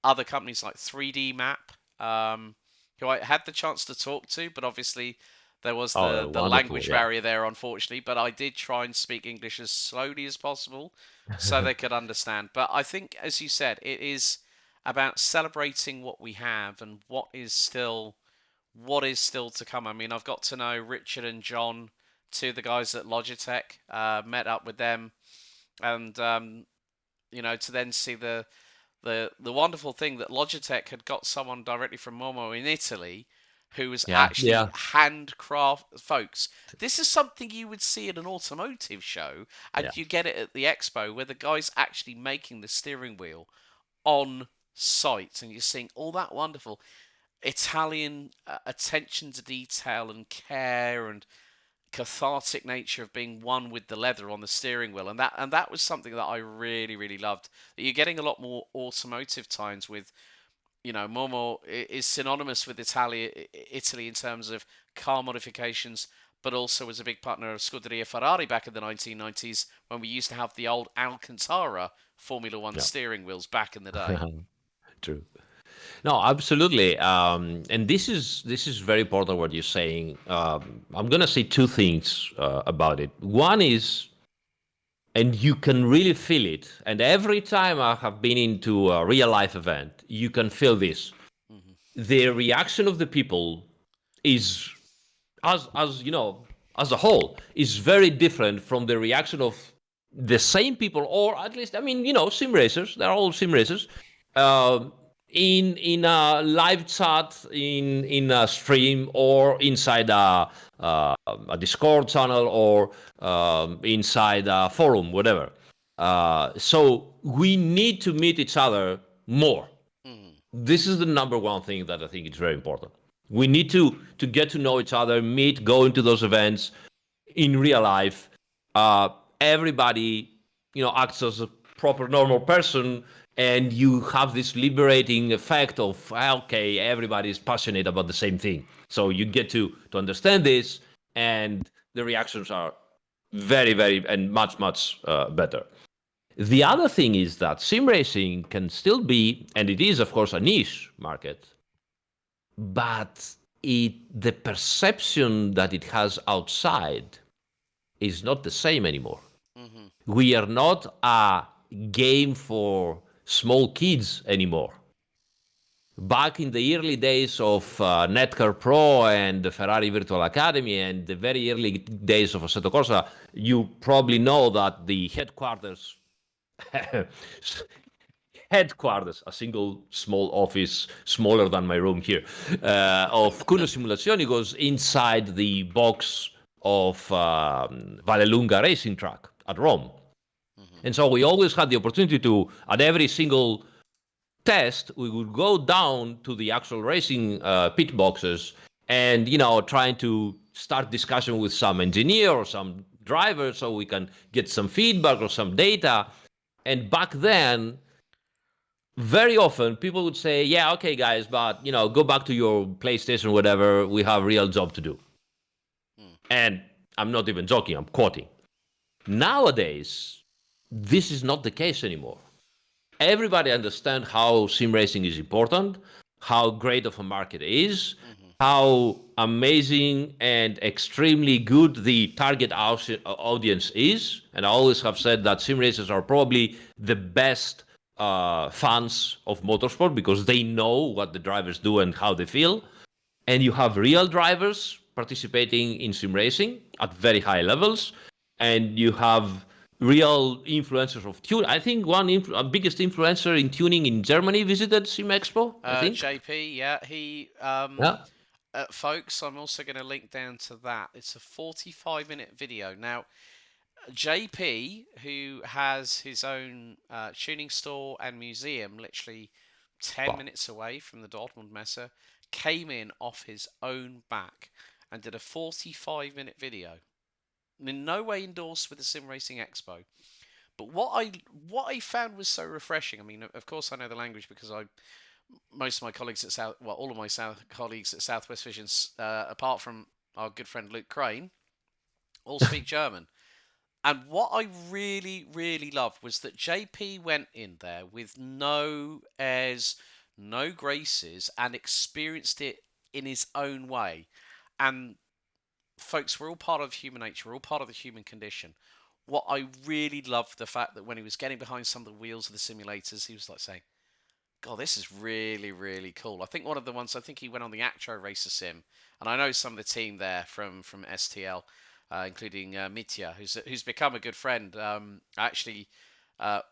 [SPEAKER 1] other companies like 3D Map, who I had the chance to talk to, but obviously there was
[SPEAKER 2] Oh,
[SPEAKER 1] the
[SPEAKER 2] wonderful.
[SPEAKER 1] language
[SPEAKER 2] Yeah.
[SPEAKER 1] barrier there, unfortunately. But I did try and speak English as slowly as possible so they could understand. But I think, as you said, it is about celebrating what we have and what is still to come. I mean, I've got to know Richard and John, two of the guys at Logitech, met up with them, and to then see the wonderful thing that Logitech had got someone directly from Momo in Italy who was
[SPEAKER 2] Yeah.
[SPEAKER 1] actually
[SPEAKER 2] Yeah.
[SPEAKER 1] handcraft. Folks, this is something you would see at an automotive show,
[SPEAKER 2] Yeah.
[SPEAKER 1] and you get it at the expo where the guy's actually making the steering wheel on site, and you're seeing all that wonderful Italian attention to detail and care and cathartic nature of being one with the leather on the steering wheel, and that was something that I really really loved. That you're getting a lot more automotive times with, Momo is synonymous with Italy in terms of car modifications, but also was a big partner of Scuderia Ferrari back in the 1990s when we used to have the old Alcantara Formula One
[SPEAKER 2] Yeah.
[SPEAKER 1] steering wheels back in the day.
[SPEAKER 2] True. No, absolutely. And this is very important what you're saying. I'm gonna say two things about it. One is, and you can really feel it. And every time I have been into a real life event, you can feel this.
[SPEAKER 1] Hmm.
[SPEAKER 2] The reaction of the people is, as you know, as a whole, is very different from the reaction of the same people, or at least, I mean, sim racers. They're all sim racers. Uh, in a live chat, in a stream, or inside a Discord channel, or inside a forum, whatever. So we need to meet each other more.
[SPEAKER 1] Hmm.
[SPEAKER 2] This is the number one thing that I think is very important. We need to get to know each other, meet, go into those events in real life. Everybody, acts as a proper normal person, and you have this liberating effect of, okay, everybody is passionate about the same thing. So you get to understand this, and the reactions are very, very, and much, much better. The other thing is that sim racing can still be, and it is, of course, a niche market, but the perception that it has outside is not the same anymore.
[SPEAKER 1] Hmm.
[SPEAKER 2] We are not a game for small kids anymore. Back in the early days of Netcar Pro and the Ferrari Virtual Academy and the very early days of Assetto Corsa, you probably know that the headquarters headquarters, a single small office, smaller than my room here, of Kunos Simulazioni goes inside the box of Vallelunga racing track at Rome.
[SPEAKER 1] Hmm.
[SPEAKER 2] And so we always had the opportunity to, at every single test, we would go down to the actual racing pit boxes and, trying to start discussion with some engineer or some driver so we can get some feedback or some data. And back then, very often people would say, yeah, okay, guys, but, go back to your PlayStation, whatever, we have a real job to do.
[SPEAKER 1] Mm.
[SPEAKER 2] And I'm not even joking, I'm quoting. Nowadays, this is not the case anymore. Everybody understands how sim racing is important, how great of a market it is,
[SPEAKER 1] Hmm.
[SPEAKER 2] how amazing and extremely good the target audience is. And I always have said that sim racers are probably the best fans of motorsport because they know what the drivers do and how they feel. And you have real drivers participating in sim racing at very high levels, and you have real influencers of tune. I think biggest influencer in tuning in Germany visited Sim Expo. I think.
[SPEAKER 1] JP, yeah, he
[SPEAKER 2] Yeah.
[SPEAKER 1] folks, I'm also going to link down to that. It's a 45-minute video. Now, JP, who has his own tuning store and museum, literally 10
[SPEAKER 2] Wow.
[SPEAKER 1] minutes away from the Dortmund Messe, came in off his own back and did a 45-minute video. In no way endorsed with the Sim Racing Expo. But what I found was so refreshing. I mean, of course, I know the language because most of my colleagues at all of my colleagues at Southwest Visions, apart from our good friend Luke Crane, all speak German. And what I really, really loved was that JP went in there with no airs, no graces, and experienced it in his own way. And folks, we're all part of human nature, we're all part of the human condition. What I really loved the fact that when he was getting behind some of the wheels of the simulators, he was like saying, God, this is really, really cool. I think one of the ones, I think he went on the Actro Racer Sim, and I know some of the team there from STL, including Mitya, who's become a good friend. Actually,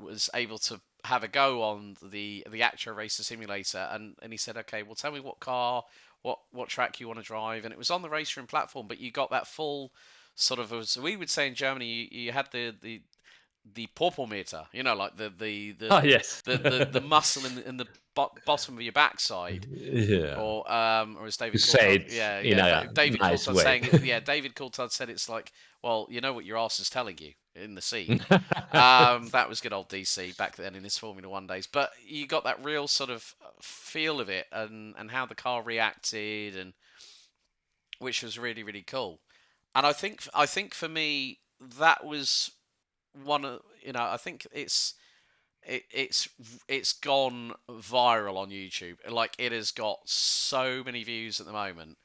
[SPEAKER 1] was able to have a go on the Actro Racer Simulator, and he said, okay, well, tell me what car, what track you want to drive, and it was on the Racer and platform, but you got that full sort of, as we would say in Germany, you had the meter, like
[SPEAKER 2] Ah, yes.
[SPEAKER 1] the muscle in the bottom of your backside,
[SPEAKER 2] Yeah.
[SPEAKER 1] or as
[SPEAKER 2] To
[SPEAKER 1] David
[SPEAKER 2] say
[SPEAKER 1] Coulthard,
[SPEAKER 2] it
[SPEAKER 1] yeah,
[SPEAKER 2] in
[SPEAKER 1] yeah,
[SPEAKER 2] a
[SPEAKER 1] David
[SPEAKER 2] nice
[SPEAKER 1] Coulthard
[SPEAKER 2] way.
[SPEAKER 1] saying it, yeah, David Coulthard said it's like, well, you know what your ass is telling you in the seat. That was good old DC back then in his Formula One days, but you got that real sort of feel of it and how the car reacted, and which was really really cool. And I think for me that was one of, I think it's it's gone viral on YouTube. Like it has got so many views at the moment,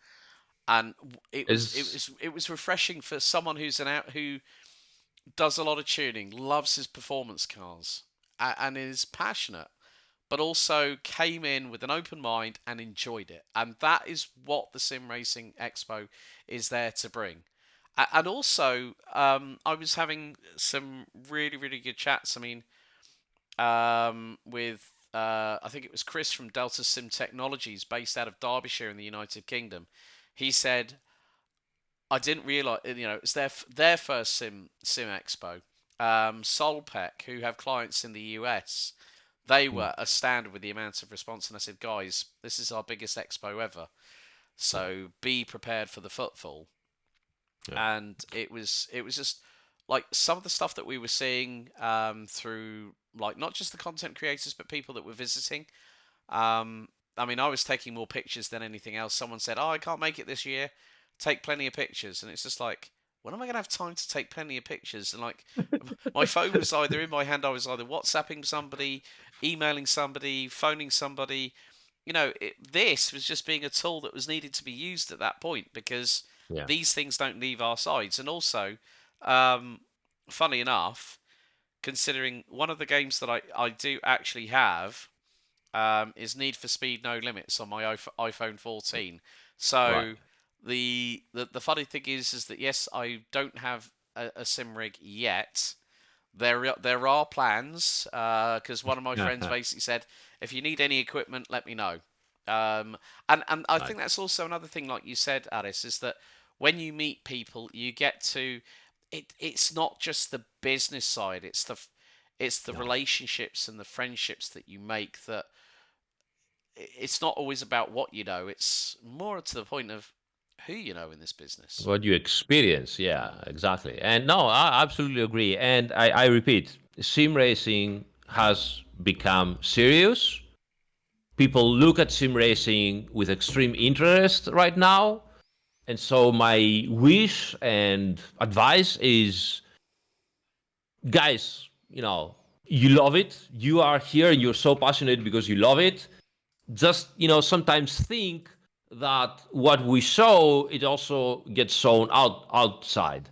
[SPEAKER 1] and it was it
[SPEAKER 2] Is
[SPEAKER 1] was it was refreshing for someone who does a lot of tuning, loves his performance cars, and is passionate, but also came in with an open mind and enjoyed it. And that is what the Sim Racing Expo is there to bring. And also, I was having some really, really good chats. I mean, with I think it was Chris from Delta Sim Technologies, based out of Derbyshire in the United Kingdom. He said, "I didn't realize, it's their first Sim Expo." Solpec, who have clients in the US, they
[SPEAKER 2] mm,
[SPEAKER 1] were astounded with the amount of response. And I said, "Guys, this is our biggest expo ever,
[SPEAKER 2] yeah,
[SPEAKER 1] so be prepared for the footfall."
[SPEAKER 2] yeah.
[SPEAKER 1] And it was just like some of the stuff that we were seeing through, like, not just the content creators but people that were visiting. um, I mean, I was taking more pictures than anything else. Someone said, "Oh, I can't make it this year, take plenty of pictures," and it's just like, when am I going to have time to take plenty of pictures? And like, my phone was either in my hand, I was either WhatsApping somebody, emailing somebody, phoning somebody. This was just being a tool that was needed to be used at that point, because
[SPEAKER 2] Yeah.
[SPEAKER 1] these things don't leave our sides. And also, um, funny enough, considering one of the games that I do actually have is Need for Speed No Limits on my iPhone 14.
[SPEAKER 2] Right.
[SPEAKER 1] So the funny thing is that yes, I don't have a sim rig yet, There are plans, because one of my friends basically said, if you need any equipment, let me know. And I
[SPEAKER 2] Nice.
[SPEAKER 1] think that's also another thing, like you said, Addis, is that when you meet people, you get to it's not just the business side; it's the
[SPEAKER 2] No.
[SPEAKER 1] relationships and the friendships that you make. That it's not always about what you know; it's more to the point of who you know in this business.
[SPEAKER 2] What you experience, yeah,
[SPEAKER 1] Mm.
[SPEAKER 2] exactly. And no, I absolutely agree. And I repeat, sim racing has become serious. People look at sim racing with extreme interest right now. And so my wish and advice is, guys, you love it. You are here and you're so passionate because you love it. Just, sometimes think that what we show, it also gets shown outside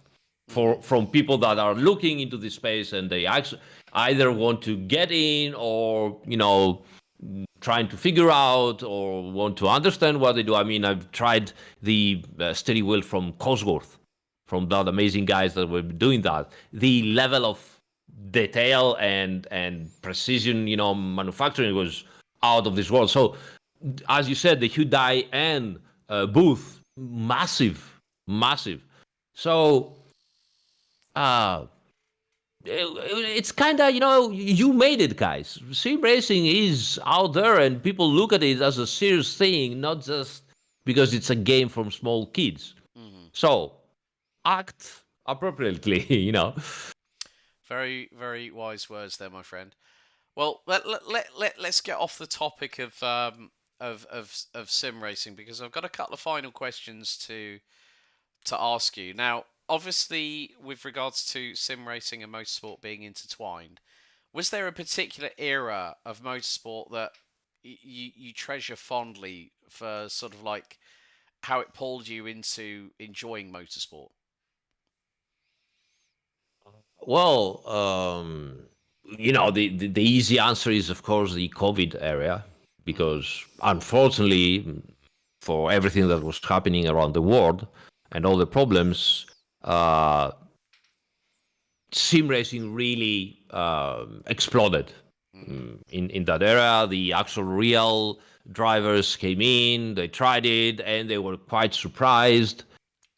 [SPEAKER 1] Mm.
[SPEAKER 2] from people that are looking into this space, and they actually either want to get in, or trying to figure out or want to understand what they do. I mean, I've tried the steady wheel from Cosworth, from that amazing guys that were doing that. The level of detail and precision, manufacturing was out of this world. So, as you said, the Hyundai and booth, massive, massive. So, uh, it's kind of, you made it, guys. Sim racing is out there, and people look at it as a serious thing, not just because it's a game from small kids.
[SPEAKER 1] Mm.
[SPEAKER 2] So act appropriately,
[SPEAKER 1] Very, very wise words there, my friend. Well, let's get off the topic of sim racing, because I've got a couple of final questions to ask you. Now, obviously, with regards to sim racing and motorsport being intertwined, was there a particular era of motorsport that you treasure fondly for sort of like how it pulled you into enjoying motorsport?
[SPEAKER 2] Well, the easy answer is, of course, the COVID area,
[SPEAKER 1] Mm.
[SPEAKER 2] because unfortunately, for everything that was happening around the world and all the problems, uh, sim racing really exploded.
[SPEAKER 1] Mm.
[SPEAKER 2] In that era. The actual real drivers came in, they tried it, and they were quite surprised.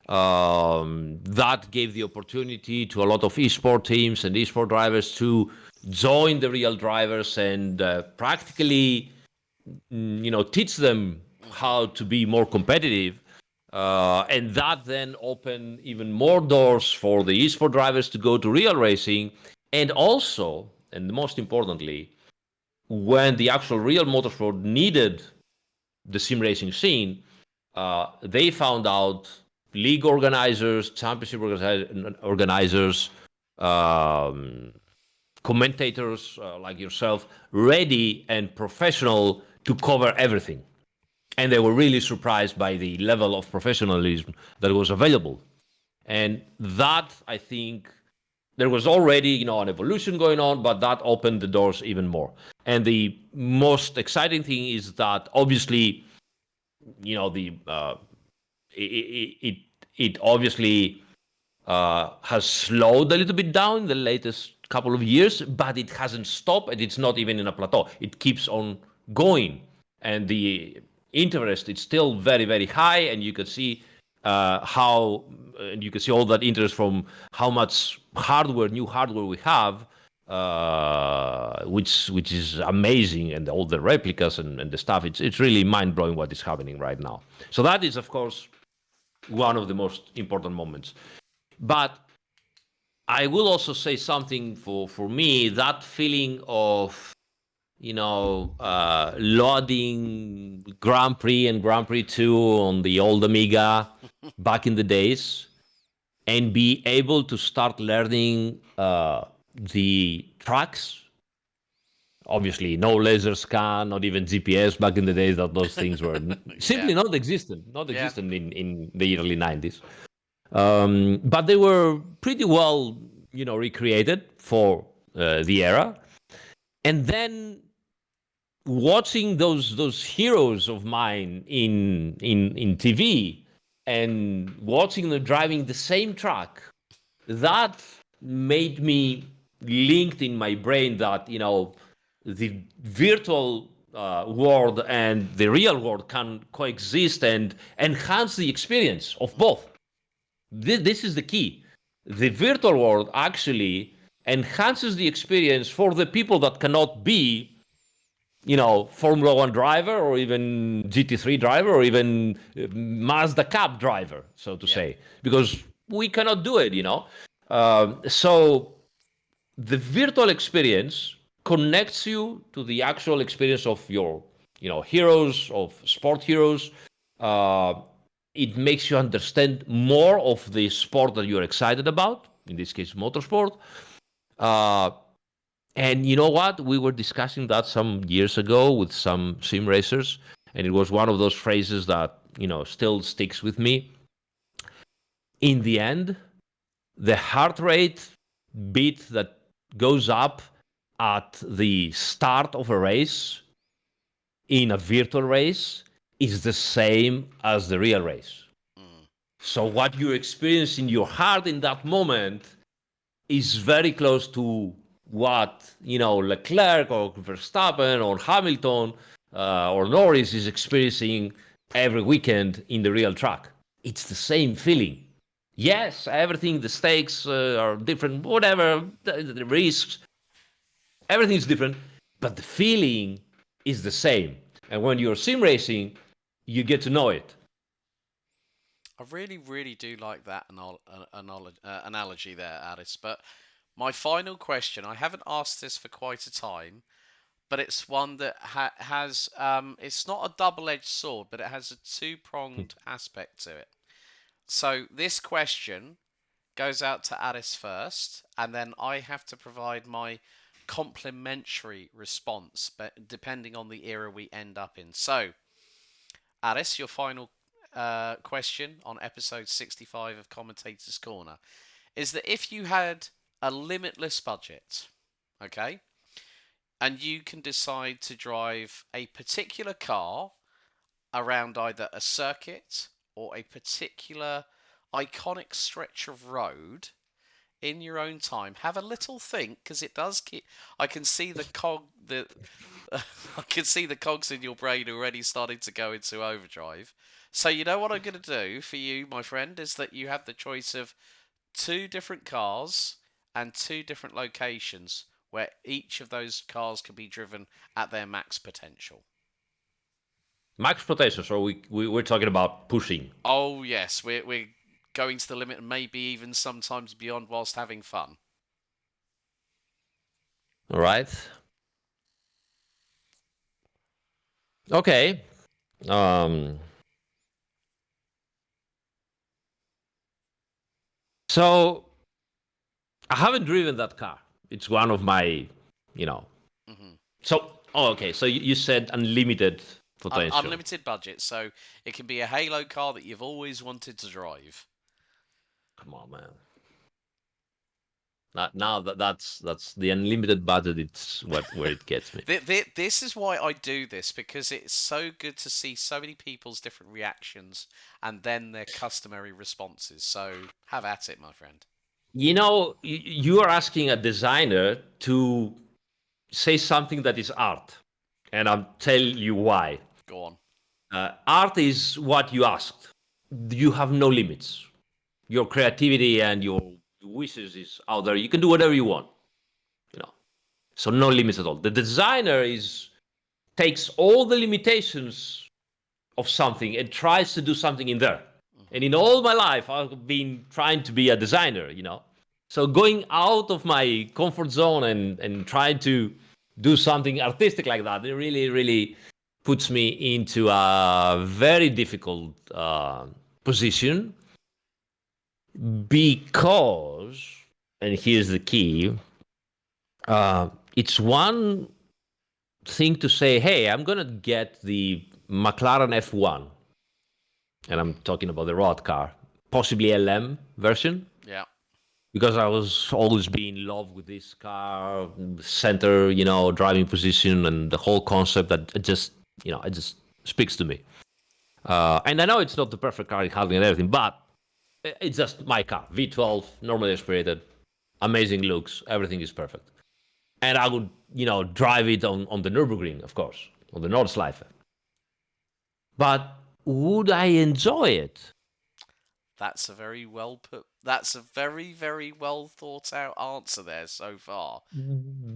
[SPEAKER 2] That gave the opportunity to a lot of esport teams and esport drivers to join the real drivers and practically, teach them
[SPEAKER 1] Mhm.
[SPEAKER 2] how to be more competitive. And that then opened even more doors for the esport drivers to go to real racing. And also, and most importantly, when the actual real motorsport needed the sim racing scene, they found out league organizers, championship organizers, um, commentators like yourself, ready and professional to cover everything. And they were really surprised by the level of professionalism that was available. And that, I think, there was already, an evolution going on, but that opened the doors even more. And the most exciting thing is that obviously, the it it obviously has slowed a little bit down in the latest couple of years, but it hasn't stopped, and it's not even in a plateau. It keeps on going, and the interest is still very, very high, and you can see how, and you can see all that interest from how much new hardware we have, which is amazing, and all the replicas and the stuff. It's really mind blowing what is happening right now. So that is, of course, one of the most important moments. But I will also say something for me, that feeling of, loading Grand Prix and Grand Prix 2 on the old Amiga back in the days, and be able to start learning the tracks. Obviously, no laser scan, not even GPS back in the days, that those things were
[SPEAKER 1] Yeah.
[SPEAKER 2] simply not
[SPEAKER 1] Yeah.
[SPEAKER 2] existent in the early 90s. But they were pretty well, recreated for the era. And then watching those heroes of mine in TV, and watching them driving the same track, that made me linked in my brain that the virtual world and the real world can coexist and enhance the experience of both. This is the key. The virtual world actually enhances the experience for the people that cannot be Formula One driver or even GT3 driver or even Mazda Cup driver, so to
[SPEAKER 1] Yeah.
[SPEAKER 2] say, because we cannot do it, So the virtual experience connects you to the actual experience of your, heroes, of sport heroes. Uh, it makes you understand more of the sport that you're excited about, in this case, motorsport. Uh, and you know what? We were discussing that some years ago with some sim racers, and it was one of those phrases that, still sticks with me. In the end, the heart rate beat that goes up at the start of a race in a virtual race is the same as the real race.
[SPEAKER 1] Mm.
[SPEAKER 2] So what you experience in your heart in that moment is very close to what Leclerc or Verstappen or Hamilton or Norris is experiencing every weekend in the real track. It's the same feeling. Yes, everything, the stakes are different, whatever, the risks, everything is different, but the feeling is the same. And when you're sim racing, you get to know it.
[SPEAKER 1] I really, really do like that analogy there, Aris. But my final question, I haven't asked this for quite a time, but it's one that has, it's not a double-edged sword, but it has a two-pronged aspect to it. So this question goes out to Aris first, and then I have to provide my complementary response, but depending on the era we end up in. So, Aris, your final question on episode 65 of Commentator's Corner is that if you had a limitless budget, okay, and you can decide to drive a particular car around either a circuit or a particular iconic stretch of road in your own time, have a little think because it does keep. I can see I can see the cogs in your brain already starting to go into overdrive. So you know what I'm going to do for you, my friend, is that you have the choice of two different cars and two different locations where each of those cars can be driven at their max potential.
[SPEAKER 2] Max potential, so we're talking about pushing.
[SPEAKER 1] Oh yes, we're going to the limit and maybe even sometimes beyond whilst having fun.
[SPEAKER 2] All right. Okay. Um, so I haven't driven that car. It's one of my, you know.
[SPEAKER 1] Hmm.
[SPEAKER 2] Okay. So you said unlimited potential.
[SPEAKER 1] Unlimited budget, so it can be a Halo car that you've always wanted to drive.
[SPEAKER 2] Come on, man. Now that's the unlimited budget. It's where it gets me.
[SPEAKER 1] This is why I do this because it's so good to see so many people's different reactions and then their customary responses. So have at it, my friend.
[SPEAKER 2] You are asking a designer to say something that is art, and I'll tell you why.
[SPEAKER 1] Go on.
[SPEAKER 2] Art is what you asked. You have no limits. Your creativity and your wishes is out there. You can do whatever you want. You know, so no limits at all. The designer takes all the limitations of something and tries to do something in there. And in all my life, I've been trying to be a designer. So going out of my comfort zone and trying to do something artistic like that, it really, really puts me into a very difficult position because, and here's the key, it's one thing to say, hey, I'm going to get the McLaren F1, and I'm talking about the road car, possibly LM version,
[SPEAKER 1] Yeah.
[SPEAKER 2] because I was always being in love with this car, center, driving position, and the whole concept that it just speaks to me. And I know it's not the perfect car in handling and everything, but it's just my car, V12, normally aspirated. amazing looks, everything is perfect. And I would, drive it on the Nürburgring, of course, on the Nordschleife. But would I enjoy it?
[SPEAKER 1] That's a very well put. That's a very, very well thought out answer there so far.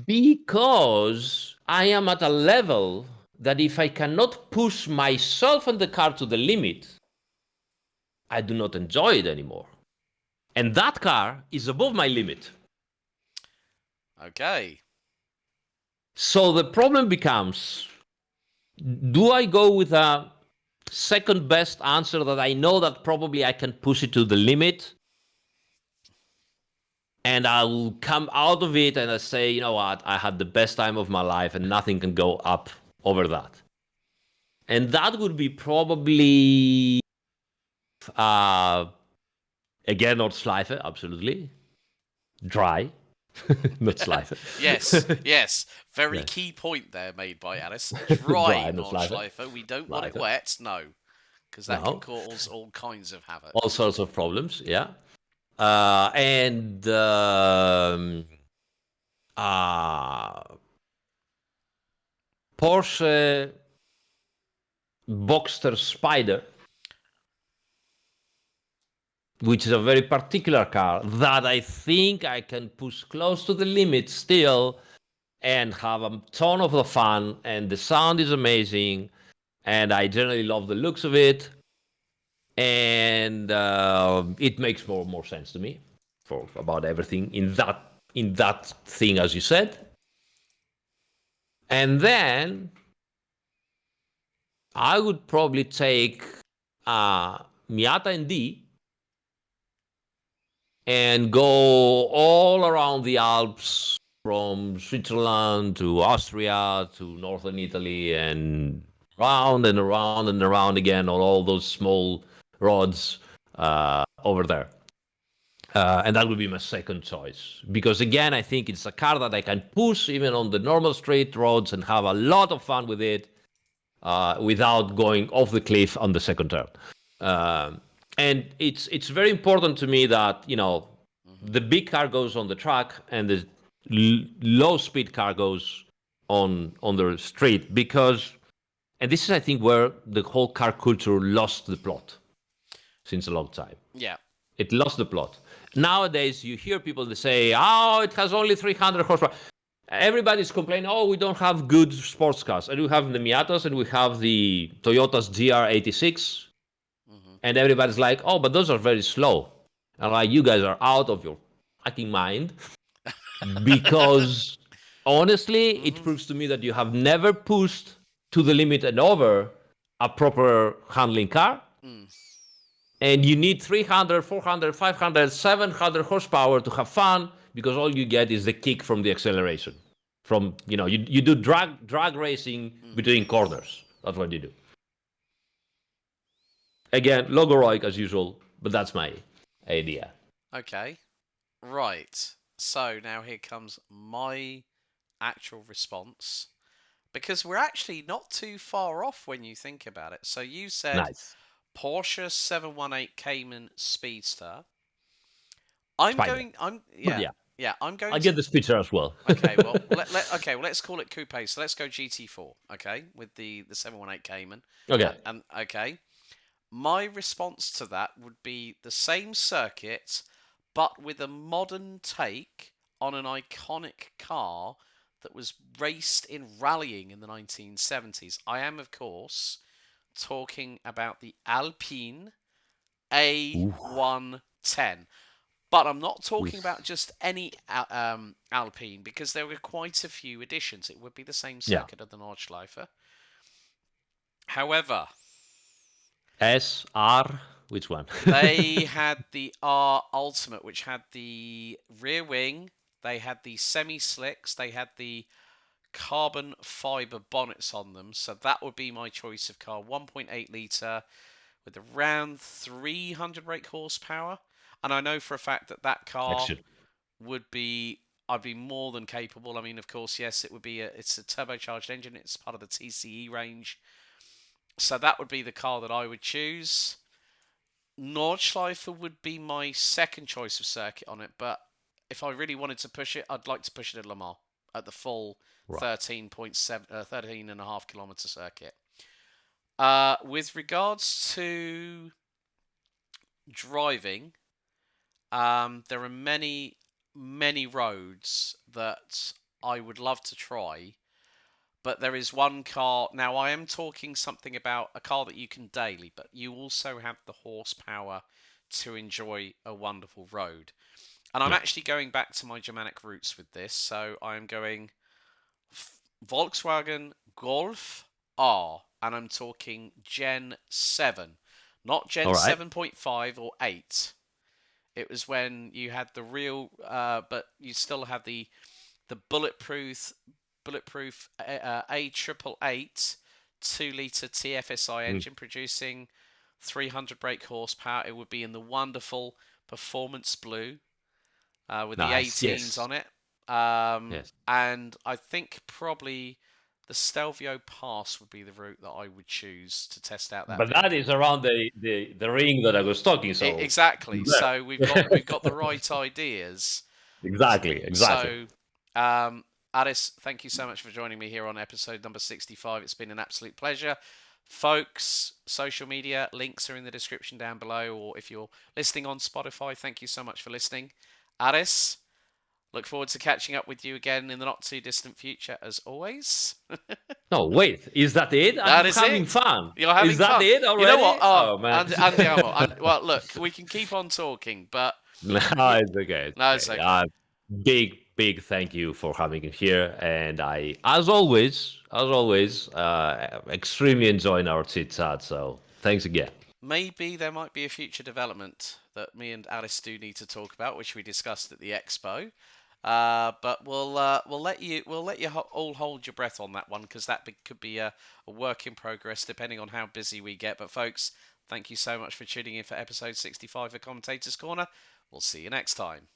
[SPEAKER 2] Because I am at a level that if I cannot push myself and the car to the limit, I do not enjoy it anymore. And that car is above my limit.
[SPEAKER 1] Okay.
[SPEAKER 2] So the problem becomes, do I go with a second best answer that I know that probably I can push it to the limit, and I'll come out of it and I say, you know what, I had the best time of my life and nothing can go up over that. And that would be probably, uh, again, not Schleife, absolutely. Dry, not Schleife.
[SPEAKER 1] Yes, yes. Very
[SPEAKER 2] Yeah.
[SPEAKER 1] key point there made by Alice.
[SPEAKER 2] Dry,
[SPEAKER 1] Dry
[SPEAKER 2] not Schleife.
[SPEAKER 1] Nordschleifer. We don't want it
[SPEAKER 2] Schleife.
[SPEAKER 1] wet, no, because that can
[SPEAKER 2] No,
[SPEAKER 1] cause all kinds of havoc.
[SPEAKER 2] all sorts of problems, yeah. And uh, Porsche Boxster Spider, which is a very particular car that I think I can push close to the limit still and have a ton of the fun, and the sound is amazing, and I generally love the looks of it, and it makes more sense to me for about everything in that thing, as you said. And then I would probably take Miata ND and go all around the Alps, from Switzerland to Austria to northern Italy, and round and around and around again on all those small roads over there. And that would be my second choice. Because again, I think it's a car that I can push even on the normal straight roads and have a lot of fun with it without going off the cliff on the second turn. And it's very important to me that
[SPEAKER 1] Hmm.
[SPEAKER 2] the big car goes on the track and the low speed car goes on the street, because, and this is I think where the whole car culture lost the plot since a long time.
[SPEAKER 1] Yeah.
[SPEAKER 2] It lost the plot. Nowadays, you hear people that say, "Oh, it has only 300 horsepower." Everybody's complaining, "Oh, we don't have good sports cars." And we have the Miatas and we have the Toyota's GR86.
[SPEAKER 1] Hmm.
[SPEAKER 2] And everybody's like, "Oh, but those are very slow." And like, you guys are out of your fucking mind. Because honestly, it
[SPEAKER 1] Hmm.
[SPEAKER 2] proves to me that you have never pushed to the limit and over a proper handling car.
[SPEAKER 1] Mm.
[SPEAKER 2] And you need 300, 400, 500, 700 horsepower to have fun, because all you get is the kick from the acceleration. From, you do drag racing
[SPEAKER 1] Hmm.
[SPEAKER 2] between corners. That's what you do. Again, logoroic as usual, but that's my idea.
[SPEAKER 1] Okay. Right. So now here comes my actual response. Because we're actually not too far off when you think about it. So you said
[SPEAKER 2] Nice.
[SPEAKER 1] Porsche 718 Cayman Speedster.
[SPEAKER 2] Spider. But
[SPEAKER 1] Yeah,
[SPEAKER 2] yeah,
[SPEAKER 1] yeah, I'm
[SPEAKER 2] I
[SPEAKER 1] going
[SPEAKER 2] get
[SPEAKER 1] to.
[SPEAKER 2] the picture as well.
[SPEAKER 1] Okay, well, okay, well, let's call it coupe. So let's go GT4. Okay, with the 718 Cayman,
[SPEAKER 2] Okay.
[SPEAKER 1] and okay, my response to that would be the same circuit, but with a modern take on an iconic car that was raced in rallying in the 1970s. I am, of course, talking about the Alpine
[SPEAKER 2] Ooh.
[SPEAKER 1] A110. But I'm not talking about
[SPEAKER 2] Oof.
[SPEAKER 1] just any Alpine, because there were quite a few additions. It would be the same
[SPEAKER 2] Yeah.
[SPEAKER 1] circuit of the Nordschleife. However,
[SPEAKER 2] SR. Which one?
[SPEAKER 1] they had the R Ultimate, which had the rear wing, they had the semi slicks, they had the carbon fiber bonnets on them. So that would be my choice of car. 1.8 litre with around 300 brake horsepower. And I know for a fact that that car
[SPEAKER 2] Action.
[SPEAKER 1] would be, I'd be more than capable. I mean, of course, yes, it's a turbocharged engine. It's part of the TCE range. So that would be the car that I would choose. Nordschleife would be my second choice of circuit on it, but if I really wanted to push it, I'd like to push it at Le Mans at the full
[SPEAKER 2] Right.
[SPEAKER 1] 13.7, 13.5 kilometer circuit. With regards to driving, there are many roads that I would love to try, but there is one car. Now, I am talking something about a car that you can daily, but you also have the horsepower to enjoy a wonderful road. And I'm
[SPEAKER 2] Yeah.
[SPEAKER 1] actually going back to my Germanic roots with this, so I'm going Volkswagen Golf R, and I'm talking Gen 7, not
[SPEAKER 2] All
[SPEAKER 1] Gen
[SPEAKER 2] right.
[SPEAKER 1] 7.5 or 8. It was when you had the real, but you still had the bulletproof A triple eight 2 liter TFSI
[SPEAKER 2] Mm.
[SPEAKER 1] engine producing 300 brake horsepower. It would be in the wonderful performance blue with the
[SPEAKER 2] Nice.
[SPEAKER 1] 18s
[SPEAKER 2] Yes.
[SPEAKER 1] on it.
[SPEAKER 2] Yes.
[SPEAKER 1] And I think probably the Stelvio Pass would be the route that I would choose to test out that
[SPEAKER 2] But that is
[SPEAKER 1] vehicle.
[SPEAKER 2] around the ring that I was talking. So
[SPEAKER 1] Exactly. So we've
[SPEAKER 2] there.
[SPEAKER 1] got the right ideas.
[SPEAKER 2] Exactly. Exactly.
[SPEAKER 1] So, um, Aris, thank you so much for joining me here on episode number 65. It's been an absolute pleasure. Folks, social media links are in the description down below, or if you're listening on Spotify, thank you so much for listening. Aris, look forward to catching up with you again in the not too distant future, as always.
[SPEAKER 2] No, wait. Is that it?
[SPEAKER 1] That
[SPEAKER 2] I'm
[SPEAKER 1] is
[SPEAKER 2] having
[SPEAKER 1] it.
[SPEAKER 2] fun.
[SPEAKER 1] You're
[SPEAKER 2] Is
[SPEAKER 1] having
[SPEAKER 2] that
[SPEAKER 1] fun.
[SPEAKER 2] it
[SPEAKER 1] You know what?
[SPEAKER 2] already?
[SPEAKER 1] Oh,
[SPEAKER 2] Oh man.
[SPEAKER 1] Andiamo. Well, look, we can keep on talking, but
[SPEAKER 2] No,
[SPEAKER 1] y-
[SPEAKER 2] it's okay. It's
[SPEAKER 1] no, it's
[SPEAKER 2] okay.
[SPEAKER 1] okay.
[SPEAKER 2] Big thank you for having me here, and I, as always, extremely enjoying our chit chat. So thanks again.
[SPEAKER 1] Maybe there might be a future development that me and Alice do need to talk about, which we discussed at the expo. But we'll let you all hold your breath on that one because could be a work in progress depending on how busy we get. But folks, thank you so much for tuning in for episode 65 of Commentator's Corner. We'll see you next time.